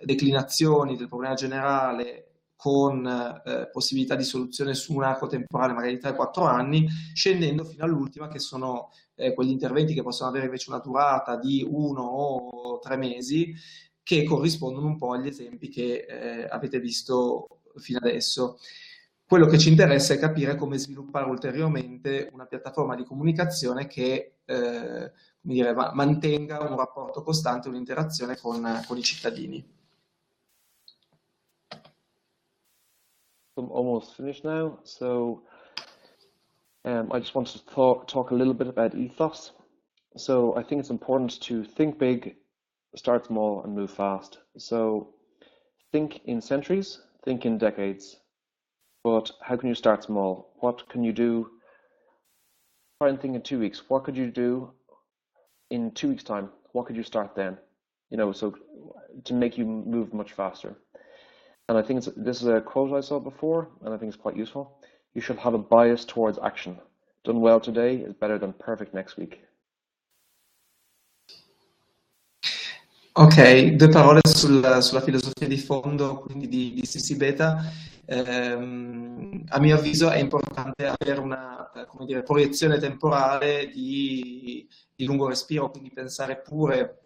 A: declinazioni del problema generale con possibilità di soluzione su un arco temporale magari di 3-4 anni, scendendo fino all'ultima, che sono quegli interventi che possono avere invece una durata di 1 o 3 mesi, che corrispondono un po' agli esempi che avete visto fino adesso. Quello che ci interessa è capire come sviluppare ulteriormente una piattaforma di comunicazione che come dire, mantenga un rapporto costante, un'interazione con i cittadini.
B: I'm almost finished now, so I just want to talk a little bit about ethos. So I think it's important to think big, start small, and move fast. So think in centuries, think in decades. But how can you start small? What can you do? Try and think in 2 weeks. What could you do in 2 weeks' time? What could you start then? You know, so to make you move much faster. And I think this is a quote I saw before, and I think it's quite useful. You should have a bias towards action. Done well today is better than perfect next week.
A: Ok, due parole sulla filosofia di fondo, quindi di DCC BETA. A mio avviso è importante avere una come dire, proiezione temporale di lungo respiro, quindi pensare pure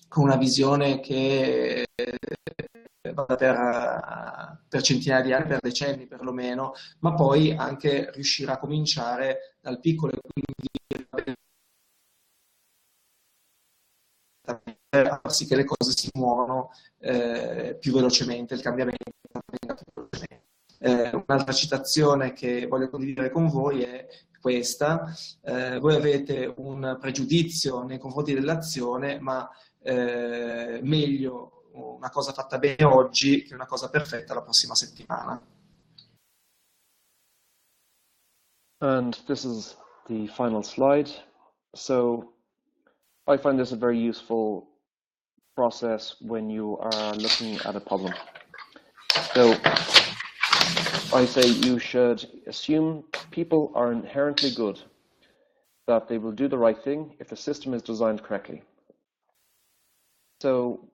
A: con una visione che vada per centinaia di anni, per decenni perlomeno, ma poi anche riuscire a cominciare dal piccolo, e quindi a far sì che le cose si muovano più velocemente, il cambiamento avvenga più velocemente. Un'altra citazione che voglio condividere con voi è questa: voi avete un pregiudizio nei confronti dell'azione, ma meglio una cosa fatta bene oggi che una cosa perfetta la prossima settimana.
B: And this is the final slide. So I find this a very useful process when you are looking at a problem. So I say you should assume people are inherently good, that they will do the right thing if the system is designed correctly. So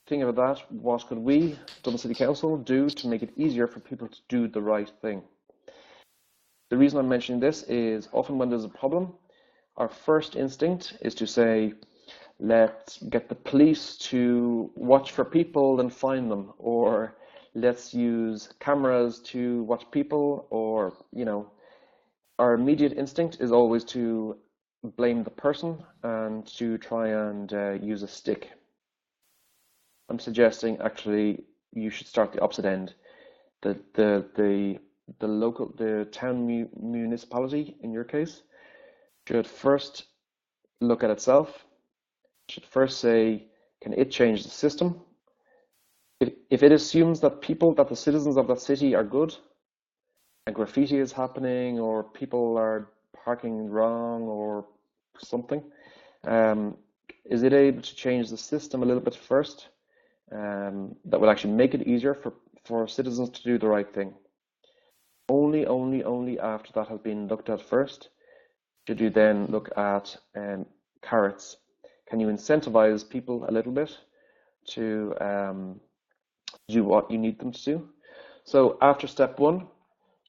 B: think about that. What could we, Dublin City Council, do to make it easier for people to do the right thing? The reason I'm mentioning this is often when there's a problem, our first instinct is to say, let's get the police to watch for people and find them, or let's use cameras to watch people, or, you know, our immediate instinct is always to blame the person and to try and use a stick. I'm suggesting actually you should start the opposite end. The town municipality, in your case, should first look at itself, should first say, can it change the system? If it assumes that the citizens of that city are good, and graffiti is happening, or people are parking wrong, or something, is it able to change the system a little bit first? That will actually make it easier for citizens to do the right thing. Only after that has been looked at first should you then look at carrots. Can you incentivize people a little bit to do what you need them to do? So after step one,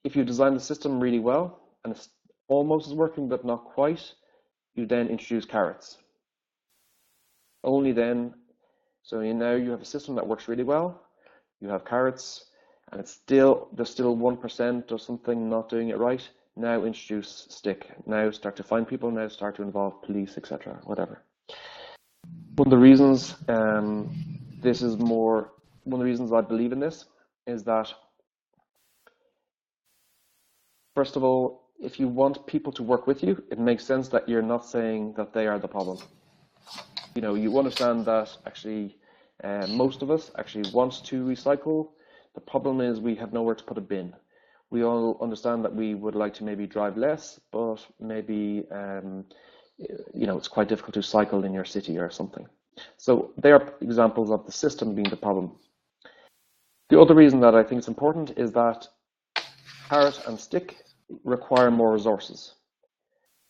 B: if you design the system really well and it's almost working but not quite, you then introduce carrots. Only then, so now you have a system that works really well, you have carrots, and there's still 1% or something not doing it right. Now introduce stick. Now start to find people, now start to involve police, etc., whatever. One of the reasons one of the reasons I believe in this is that, first of all, if you want people to work with you, it makes sense that you're not saying that they are the problem. You know, you understand that actually most of us actually want to recycle. The problem is we have nowhere to put a bin. We all understand that we would like to maybe drive less, but maybe you know, it's quite difficult to cycle in your city or something. So they are examples of the system being the problem. The other reason that I think it's important is that carrot and stick require more resources.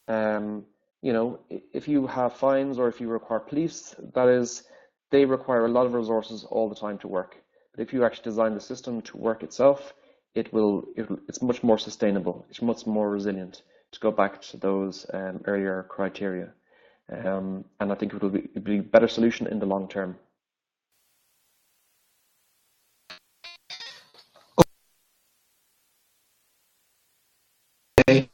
B: You know, if you have fines or if you require police, that is, they require a lot of resources all the time to work. But if you actually design the system to work itself, it's much more sustainable. It's much more resilient, to go back to those earlier criteria. And I think it will be a better solution in the long term.
A: Ok.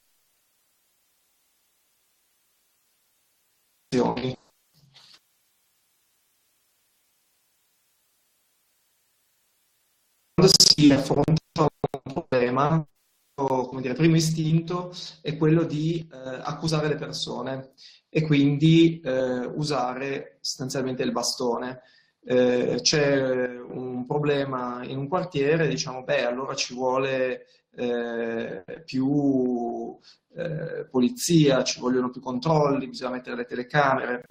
A: Quando si affronta un problema, come dire, il primo istinto è quello di accusare le persone e quindi usare sostanzialmente il bastone. C'è un problema in un quartiere, diciamo, beh, allora ci vuole più polizia, ci vogliono più controlli, bisogna mettere le telecamere.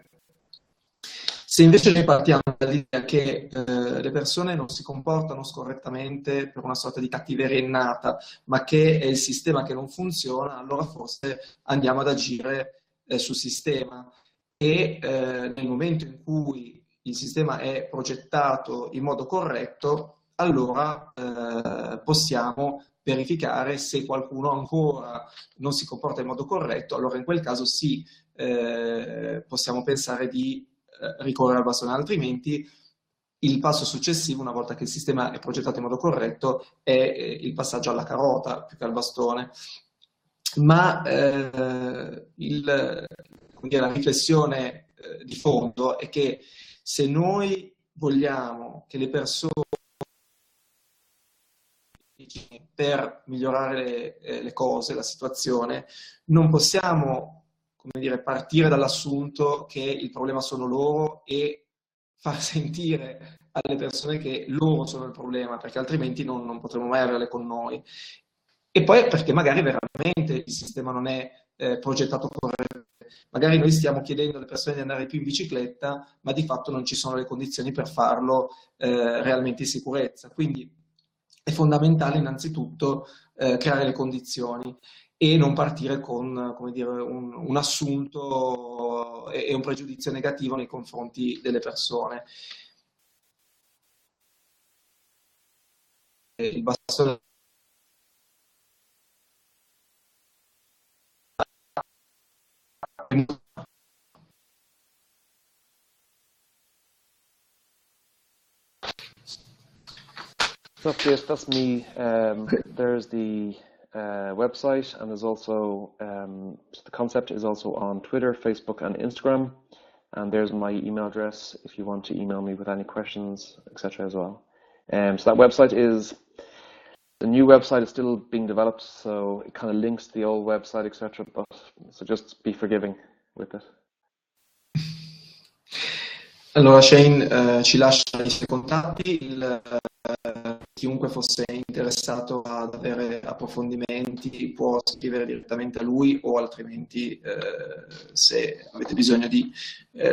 A: Se invece noi partiamo dall'idea che le persone non si comportano scorrettamente per una sorta di cattiveria innata, ma che è il sistema che non funziona, allora forse andiamo ad agire sul sistema. E nel momento in cui il sistema è progettato in modo corretto, allora possiamo verificare se qualcuno ancora non si comporta in modo corretto, allora in quel caso sì, possiamo pensare di ricorrere al bastone, altrimenti il passo successivo, una volta che il sistema è progettato in modo corretto, è il passaggio alla carota più che al bastone. Ma la riflessione di fondo è che se noi vogliamo che le persone, per migliorare le cose, la situazione, non possiamo, come dire, partire dall'assunto che il problema sono loro e far sentire alle persone che loro sono il problema, perché altrimenti non potremo mai averle con noi. E poi perché magari veramente il sistema non è progettato correttamente. Magari noi stiamo chiedendo alle persone di andare più in bicicletta, ma di fatto non ci sono le condizioni per farlo realmente in sicurezza. Quindi è fondamentale innanzitutto creare le condizioni e non partire con, come dire, un assunto e un pregiudizio negativo nei confronti delle persone. Il bastone
B: So yes, that's me. There's the website, and there's also the concept is also on Twitter, Facebook, and Instagram. And there's my email address if you want to email me with any questions, etc. as well. So that website the new website is still being developed, so it kind of links to the old website, etc. But so just be forgiving with it.
A: Allora Shane ci lascia i suoi contatti, chiunque fosse interessato ad avere approfondimenti può scrivere direttamente a lui o altrimenti se avete bisogno di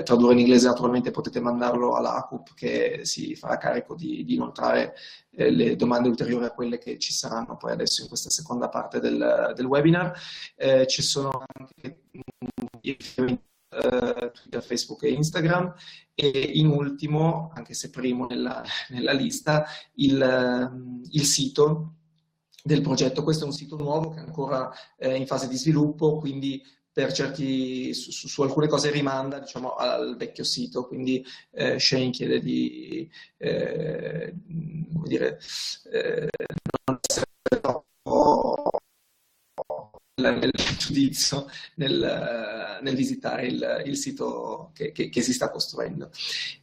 A: tradurre in inglese naturalmente potete mandarlo all'ACUP che si farà carico di inoltrare le domande ulteriori a quelle che ci saranno poi adesso in questa seconda parte del webinar. Ci sono anche i riferimenti Twitter, Facebook e Instagram e in ultimo, anche se primo nella lista, il sito del progetto. Questo è un sito nuovo che è ancora in fase di sviluppo, quindi per certi, su alcune cose rimanda, diciamo, al vecchio sito, quindi Shane chiede di come dire, non essere troppo nel giudizio nel visitare il sito che si sta costruendo.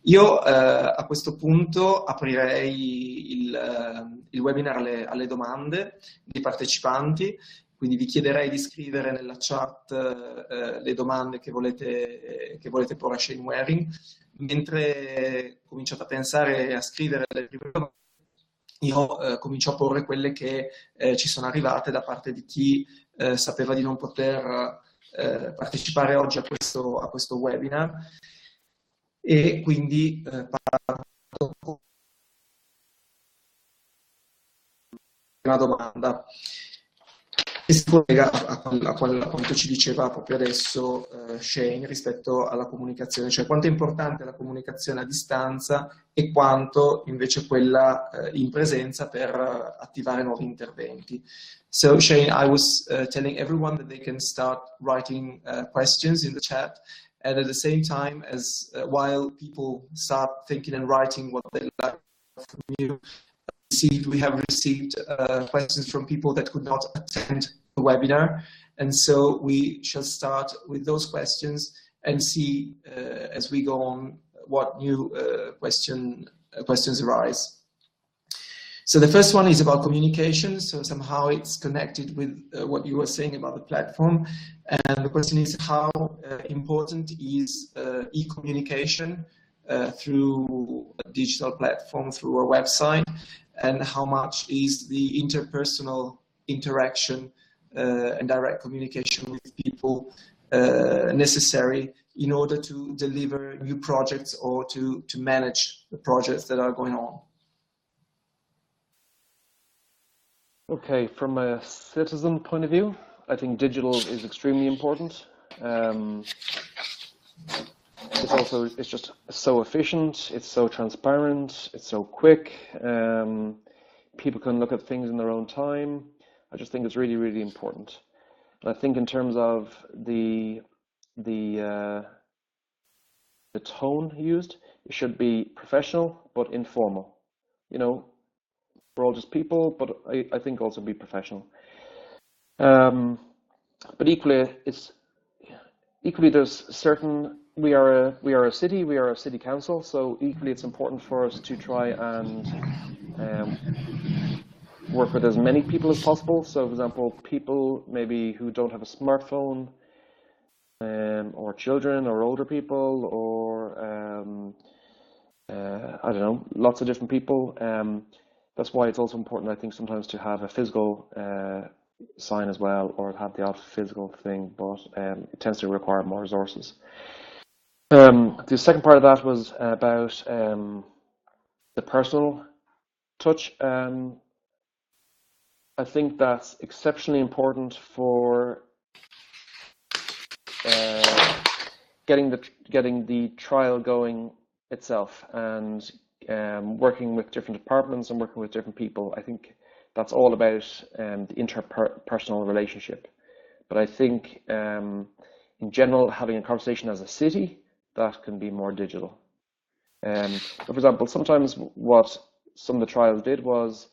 A: Io a questo punto aprirei il webinar alle domande dei partecipanti, quindi vi chiederei di scrivere nella chat le domande che volete porre a Shane Waring. Mentre cominciate a pensare e a scrivere le prime domande, io comincio a porre quelle che ci sono arrivate da parte di chi sapeva di non poter partecipare oggi a questo webinar, e quindi parto con una domanda che si collega a quanto ci diceva proprio adesso Shane rispetto alla comunicazione, cioè quanto è importante la comunicazione a distanza e quanto invece quella in presenza per attivare nuovi interventi. So Shane, I was telling everyone that they can start writing questions in the chat, and at the same time as while people start thinking and writing what they like from you, we have received questions from people that could not attend the webinar, and so we shall start with those questions and see as we go on what new questions arise. So the first one is about communication, so somehow it's connected with what you were saying about the platform, and the question is how important is e-communication through a digital platform, through a website, and how much is the interpersonal interaction and direct communication with people necessary in order to deliver new projects or to manage the projects that are going on.
B: Okay, from a citizen point of view, I think digital is extremely important. It's just so efficient, it's so transparent, it's so quick. People can look at things in their own time. I just think it's really, really important. And I think in terms of the tone used, it should be professional but informal. You know, we're all just people, but I think also be professional. But equally, there's certain. We are a city. We are a city council. So equally, it's important for us to try and work with as many people as possible. So, for example, people maybe who don't have a smartphone, or children, or older people, or I don't know, lots of different people. That's why it's also important, I think, sometimes to have a physical sign as well, or have the odd physical thing, but it tends to require more resources. The second part of that was about the personal touch. I think that's exceptionally important for getting the trial going itself, and working with different departments and working with different people. I think that's all about the interpersonal relationship. But I think in general, having a conversation as a city, that can be more digital. For example, sometimes what some of the trials did was,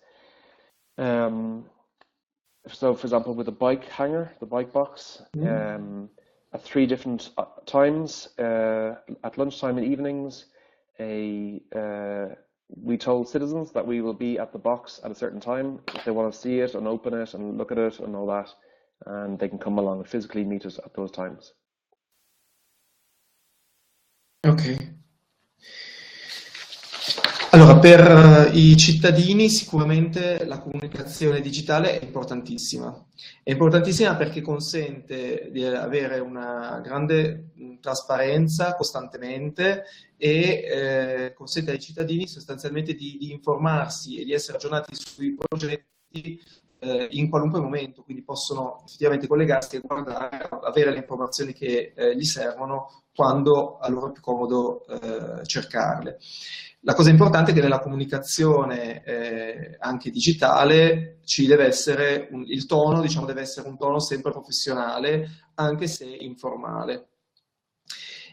B: so for example, with the bike hanger, the bike box, at 3 different times, at lunchtime and evenings, we told citizens that we will be at the box at a certain time if they want to see it and open it and look at it and all that, and they can come along and physically meet us at those times.
A: Ok. Allora, per i cittadini sicuramente la comunicazione digitale è importantissima. È importantissima perché consente di avere una grande trasparenza costantemente e consente ai cittadini sostanzialmente di informarsi e di essere aggiornati sui progetti in qualunque momento, quindi possono effettivamente collegarsi e guardare, avere le informazioni che gli servono quando a loro è più comodo cercarle. La cosa importante è che nella comunicazione anche digitale ci deve essere il tono, diciamo, deve essere un tono sempre professionale, anche se informale.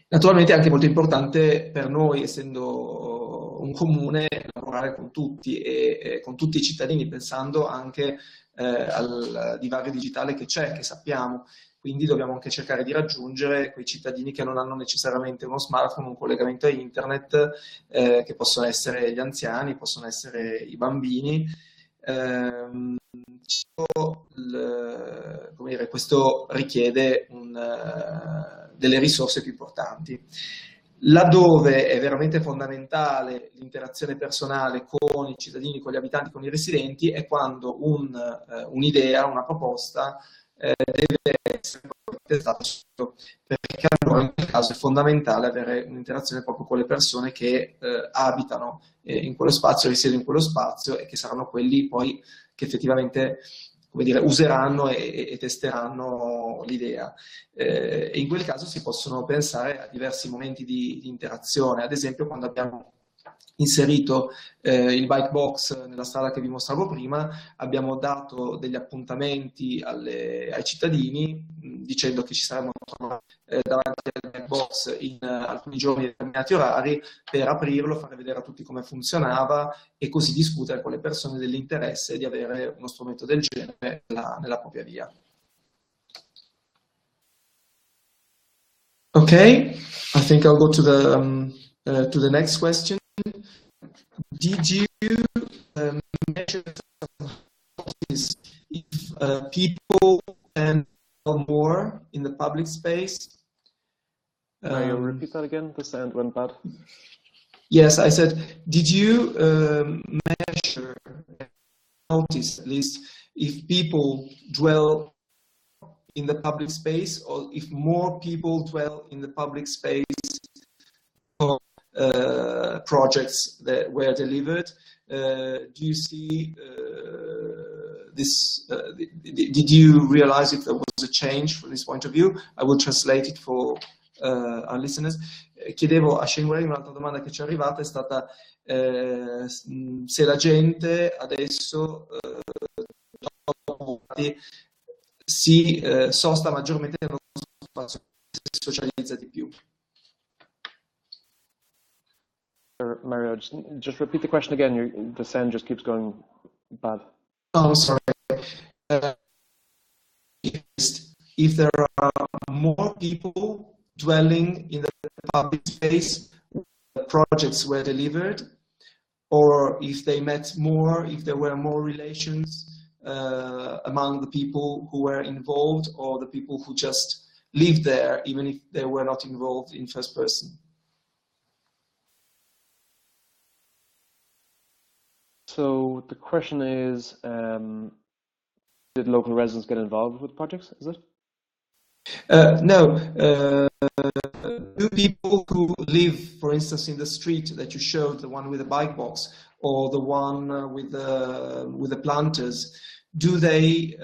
A: Naturalmente è anche molto importante per noi, essendo un comune, lavorare con tutti e con tutti i cittadini, pensando anche al divario digitale che c'è, che sappiamo. quindi dobbiamo anche cercare di raggiungere quei cittadini che non hanno necessariamente uno smartphone, un collegamento a internet, che possono essere gli anziani, possono essere i bambini. Come dire, questo richiede delle risorse più importanti. Laddove è veramente fondamentale l'interazione personale con i cittadini, con gli abitanti, con i residenti, è quando un'idea, una proposta deve essere testata, perché allora in quel caso è fondamentale avere un'interazione proprio con le persone che abitano in quello spazio, risiedono in quello spazio e che saranno quelli poi che effettivamente, come dire, useranno e testeranno l'idea. In quel caso si possono pensare a diversi momenti di interazione, ad esempio quando abbiamo inserito il bike box nella strada che vi mostravo prima, abbiamo dato degli appuntamenti ai cittadini dicendo che ci saremmo davanti al bike box in alcuni giorni determinati orari per aprirlo, fare vedere a tutti come funzionava e così discutere con le persone dell'interesse di avere uno strumento del genere nella propria via. Ok, I think I'll go to the next question. Did you measure if people can go more in the public space?
B: Mario, repeat that again. The sound went bad.
A: Yes, I said, did you measure, notice at least, if people dwell in the public space or if more people dwell in the public space for projects that were delivered? Do you see this? Did you realize if there was a change from this point of view? I will translate it for our listeners. Chiedevo a Shane Wray, un'altra domanda che ci è arrivata è stata se la gente adesso si sosta maggiormente nello spazio, si socializza di più.
B: Mario, just repeat the question again. The sound just keeps going bad.
A: Oh, sorry. If there are more people dwelling in the public space, projects were delivered, or if they met more, if there were more relations among the people who were involved or the people who just lived there, even if they were not involved in first person.
B: So the question is, did local residents get involved with projects, is it?
A: No. Do people who live, for instance, in the street that you showed, the one with the bike box, or the one with the planters, do they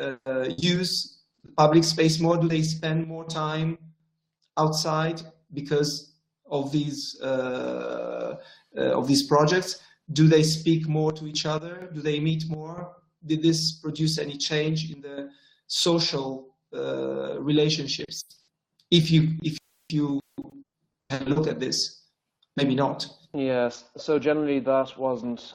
A: use public space more? Do they spend more time outside because of these projects? Do they speak more to each other? Do they meet more? Did this produce any change in the social relationships? If you have a look at this, maybe not.
B: Yes. So generally, that wasn't.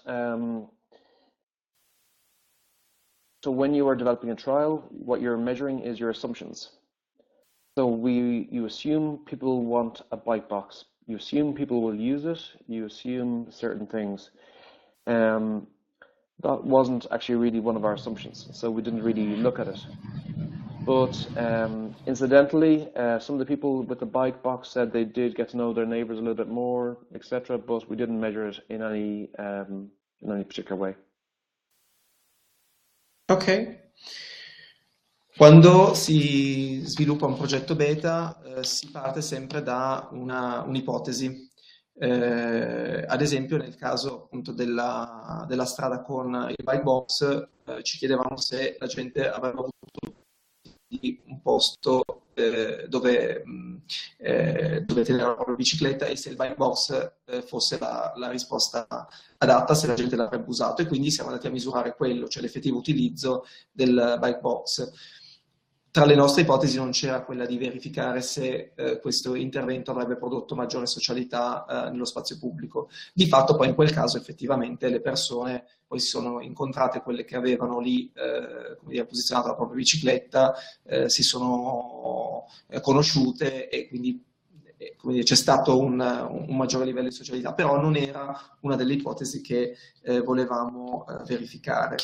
B: So when you are developing a trial, what you're measuring is your assumptions. So you assume people want a bike box. You assume people will use it. You assume certain things. That wasn't actually really one of our assumptions, so we didn't really look at it. But incidentally, some of the people with the bike box said they did get to know their neighbors a little bit more, etc. But we didn't measure it in any particular way.
A: Ok. Quando si sviluppa un progetto beta, si parte sempre da un'ipotesi. Ad esempio nel caso appunto della strada con il bike box, ci chiedevamo se la gente avrebbe avuto un posto dove tenere la propria bicicletta e se il bike box fosse la risposta adatta, se la gente l'avrebbe usato, e quindi siamo andati a misurare quello, cioè l'effettivo utilizzo del bike box. tra le nostre ipotesi non c'era quella di verificare se questo intervento avrebbe prodotto maggiore socialità nello spazio pubblico. Di fatto poi in quel caso effettivamente le persone poi si sono incontrate, quelle che avevano lì come dire, posizionato la propria bicicletta, si sono conosciute e quindi come dire, c'è stato un maggiore livello di socialità, però non era una delle ipotesi che volevamo verificare.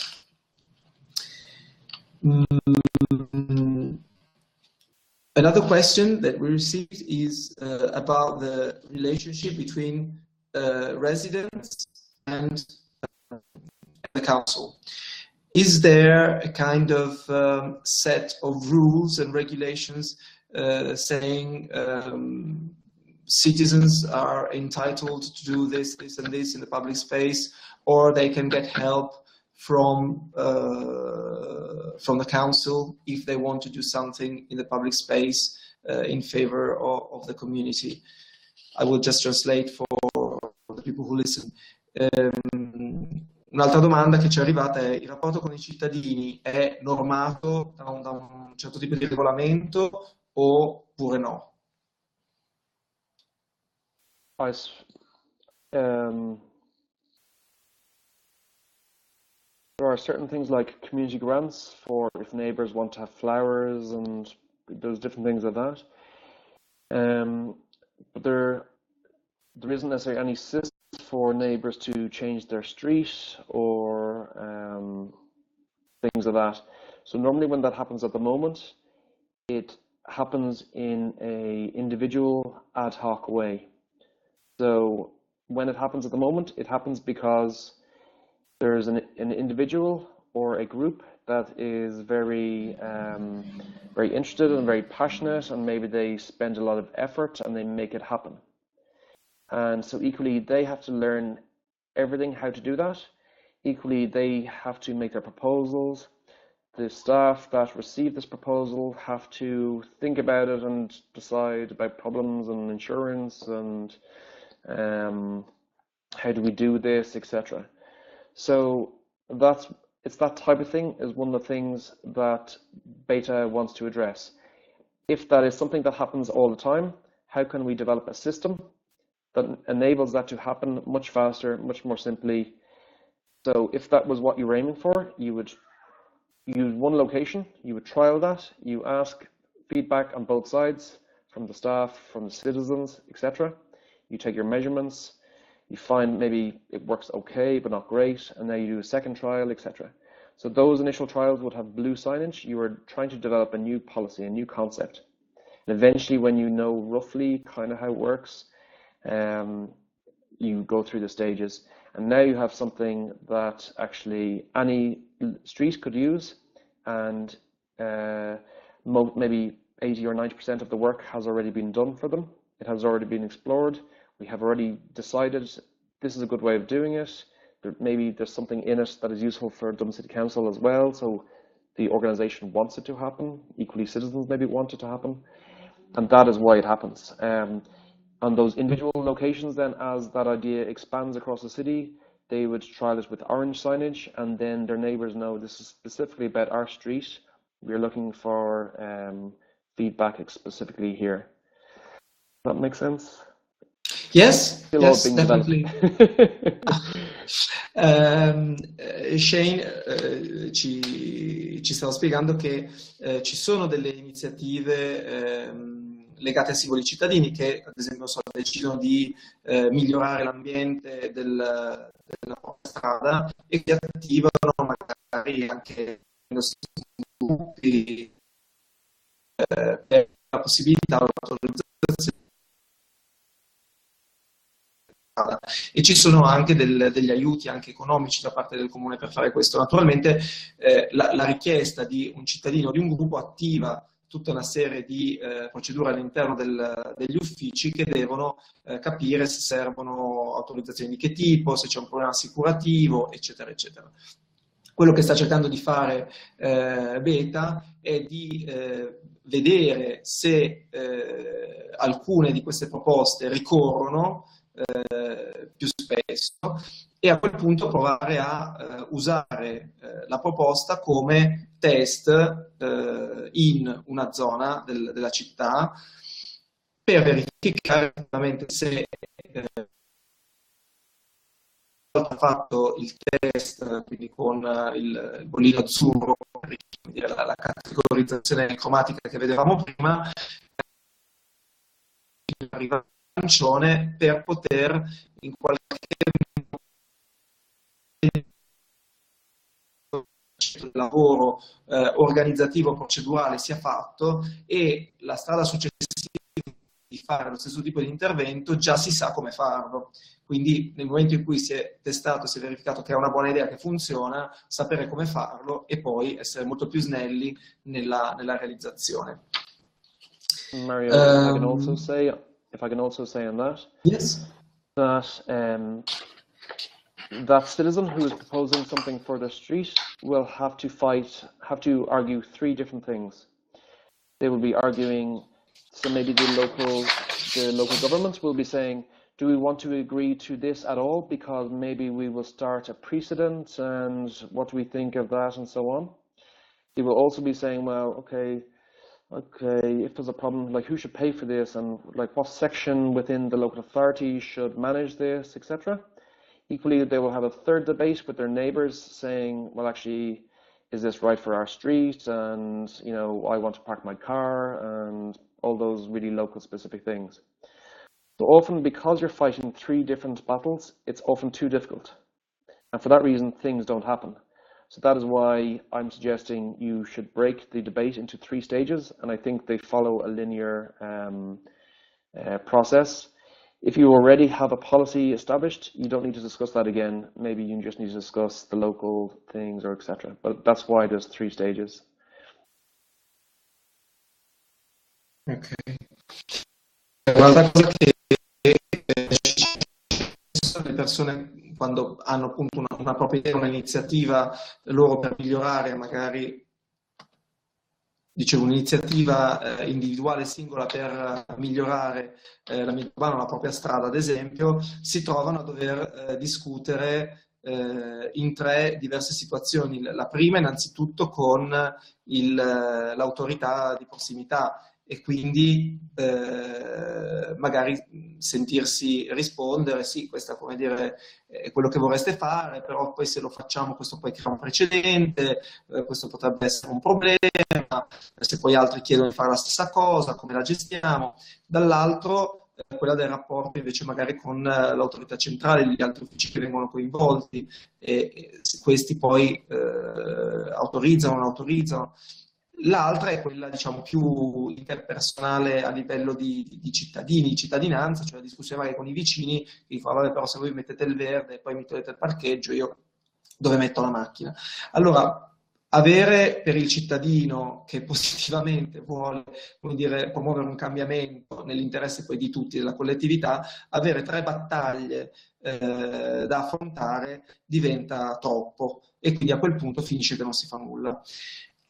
A: Another question that we received is about the relationship between residents and the council. Is there a kind of set of rules and regulations saying citizens are entitled to do this, this, and this in the public space, or they can get help from the council if they want to do something in the public space in favor of the community? I will just translate for the people who listen. Un'altra domanda che ci è arrivata è: il rapporto con i cittadini è normato da un certo tipo di regolamento oppure no?
B: There are certain things like community grants for if neighbours want to have flowers, and there's different things like that. But there isn't necessarily any system for neighbours to change their street or things like that. So normally when that happens at the moment, it happens in an individual ad hoc way. So when it happens at the moment, it happens because there's an individual or a group that is very interested and very passionate, and maybe they spend a lot of effort and they make it happen. And so equally, they have to learn everything how to do that. Equally, they have to make their proposals. The staff that receive this proposal have to think about it and decide about problems and insurance and how do we do this, etc. So it's that type of thing is one of the things that BETA wants to address. If that is something that happens all the time, how can we develop a system that enables that to happen much faster, much more simply? So if that was what you were aiming for, you would use one location, you would trial that, you ask feedback on both sides, from the staff, from the citizens, etc. You take your measurements, you find maybe it works okay but not great, and then you do a second trial, etc. So those initial trials would have blue signage. You are trying to develop a new policy, a new concept. And eventually, when you know roughly kind of how it works, you go through the stages. And now you have something that actually any street could use, and maybe 80 or 90% of the work has already been done for them. It has already been explored. We have already decided this is a good way of doing it. Maybe there's something in it that is useful for Dublin City Council as well, so the organisation wants it to happen. Equally, citizens maybe want it to happen, and that is why it happens. On those individual locations, then, as that idea expands across the city, they would trial it with orange signage, and then their neighbours know this is specifically about our street. We're looking for feedback specifically here. Does that make sense?
A: Yes, yes, definitely. Shane ci stava spiegando che ci sono delle iniziative legate a singoli cittadini che, ad esempio, decidono di migliorare l'ambiente della propria strada e che attivano magari anche gruppi per la possibilità o l'autorizzazione. E ci sono anche degli aiuti anche economici da parte del comune per fare questo. Naturalmente la richiesta di un cittadino o di un gruppo attiva tutta una serie di procedure all'interno degli uffici che devono capire se servono autorizzazioni di che tipo, se c'è un problema assicurativo, eccetera, eccetera. Quello che sta cercando di fare BETA è di vedere se alcune di queste proposte ricorrono più spesso e a quel punto provare a usare la proposta come test in una zona della città per verificare esattamente se ha fatto il test, quindi con il bollino azzurro, la categorizzazione cromatica che vedevamo prima, arriva arancione per poter in qualche modo il lavoro organizzativo procedurale sia fatto e la strada successiva di fare lo stesso tipo di intervento già si sa come farlo. Quindi nel momento in cui si è testato, si è verificato che è una buona idea, che funziona, sapere come farlo e poi essere molto più snelli nella realizzazione.
B: Mario, if I can also say on that,
A: yes,
B: that citizen who is proposing something for their street will have to argue three different things. They will be arguing, so maybe the local government will be saying, do we want to agree to this at all? Because maybe we will start a precedent, and what do we think of that, and so on. They will also be saying, well, okay, if there's a problem, like who should pay for this, and like what section within the local authority should manage this, etc. Equally, they will have a third debate with their neighbors saying, well, actually, is this right for our street? And, you know, I want to park my car, and all those really local specific things. So often, because you're fighting three different battles, it's often too difficult. And for that reason, things don't happen. So that is why I'm suggesting you should break the debate into three stages, and I think they follow a linear process. If you already have a policy established, you don't need to discuss that again. Maybe you just need to discuss the local things or etc. But that's why there's three stages.
A: Ok. Un'altra cosa che le persone quando hanno appunto una propria idea, un'iniziativa loro per migliorare, magari dicevo un'iniziativa individuale singola per migliorare l'ambiente urbano, la propria strada ad esempio, si trovano a dover discutere in tre diverse situazioni. La prima innanzitutto con l'autorità di prossimità e quindi magari sentirsi rispondere, sì, questa come dire è quello che vorreste fare, però poi se lo facciamo questo poi crea un precedente, questo potrebbe essere un problema, se poi altri chiedono di fare la stessa cosa, come la gestiamo. Dall'altro quella del rapporto invece magari con l'autorità centrale, gli altri uffici che vengono coinvolti, e questi poi autorizzano o non autorizzano. L'altra è quella, diciamo, più interpersonale a livello di cittadini, cittadinanza, cioè la discussione magari con i vicini, che dicono, vabbè, però se voi mettete il verde e poi mi togliete il parcheggio, io dove metto la macchina? Allora, avere per il cittadino che positivamente vuole, come dire, promuovere un cambiamento nell'interesse poi di tutti, della collettività, avere tre battaglie da affrontare diventa troppo e quindi a quel punto finisce che non si fa nulla.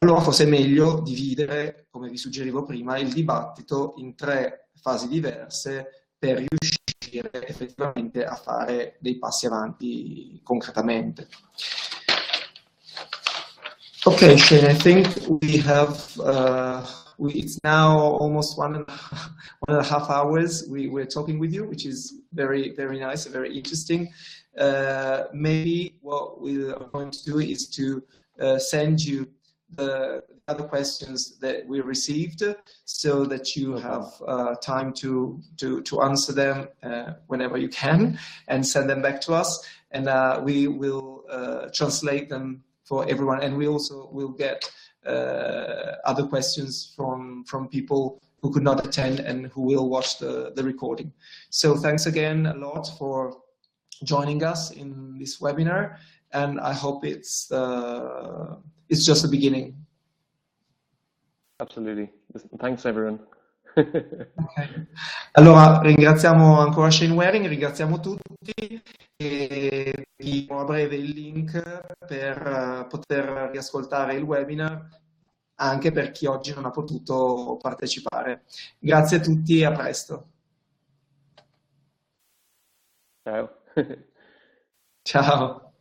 A: Allora forse è meglio dividere, come vi suggerivo prima, il dibattito in tre fasi diverse per riuscire effettivamente a fare dei passi avanti concretamente. Okay, Shane, I think we have, it's now almost one and a half hours we're talking with you, which is very, very nice and very interesting. Maybe what we are going to do is to send you the other questions that we received so that you have time to answer them whenever you can and send them back to us, and we will translate them for everyone, and we also will get other questions from people who could not attend and who will watch the recording. So thanks again a lot for joining us in this webinar, and I hope it's just the beginning.
B: Absolutely. Thanks everyone.
A: Okay. Allora ringraziamo ancora Shane Waring, ringraziamo tutti e vi do a breve il link per poter riascoltare il webinar anche per chi oggi non ha potuto partecipare. Grazie a tutti e a presto.
B: Ciao.
A: Ciao.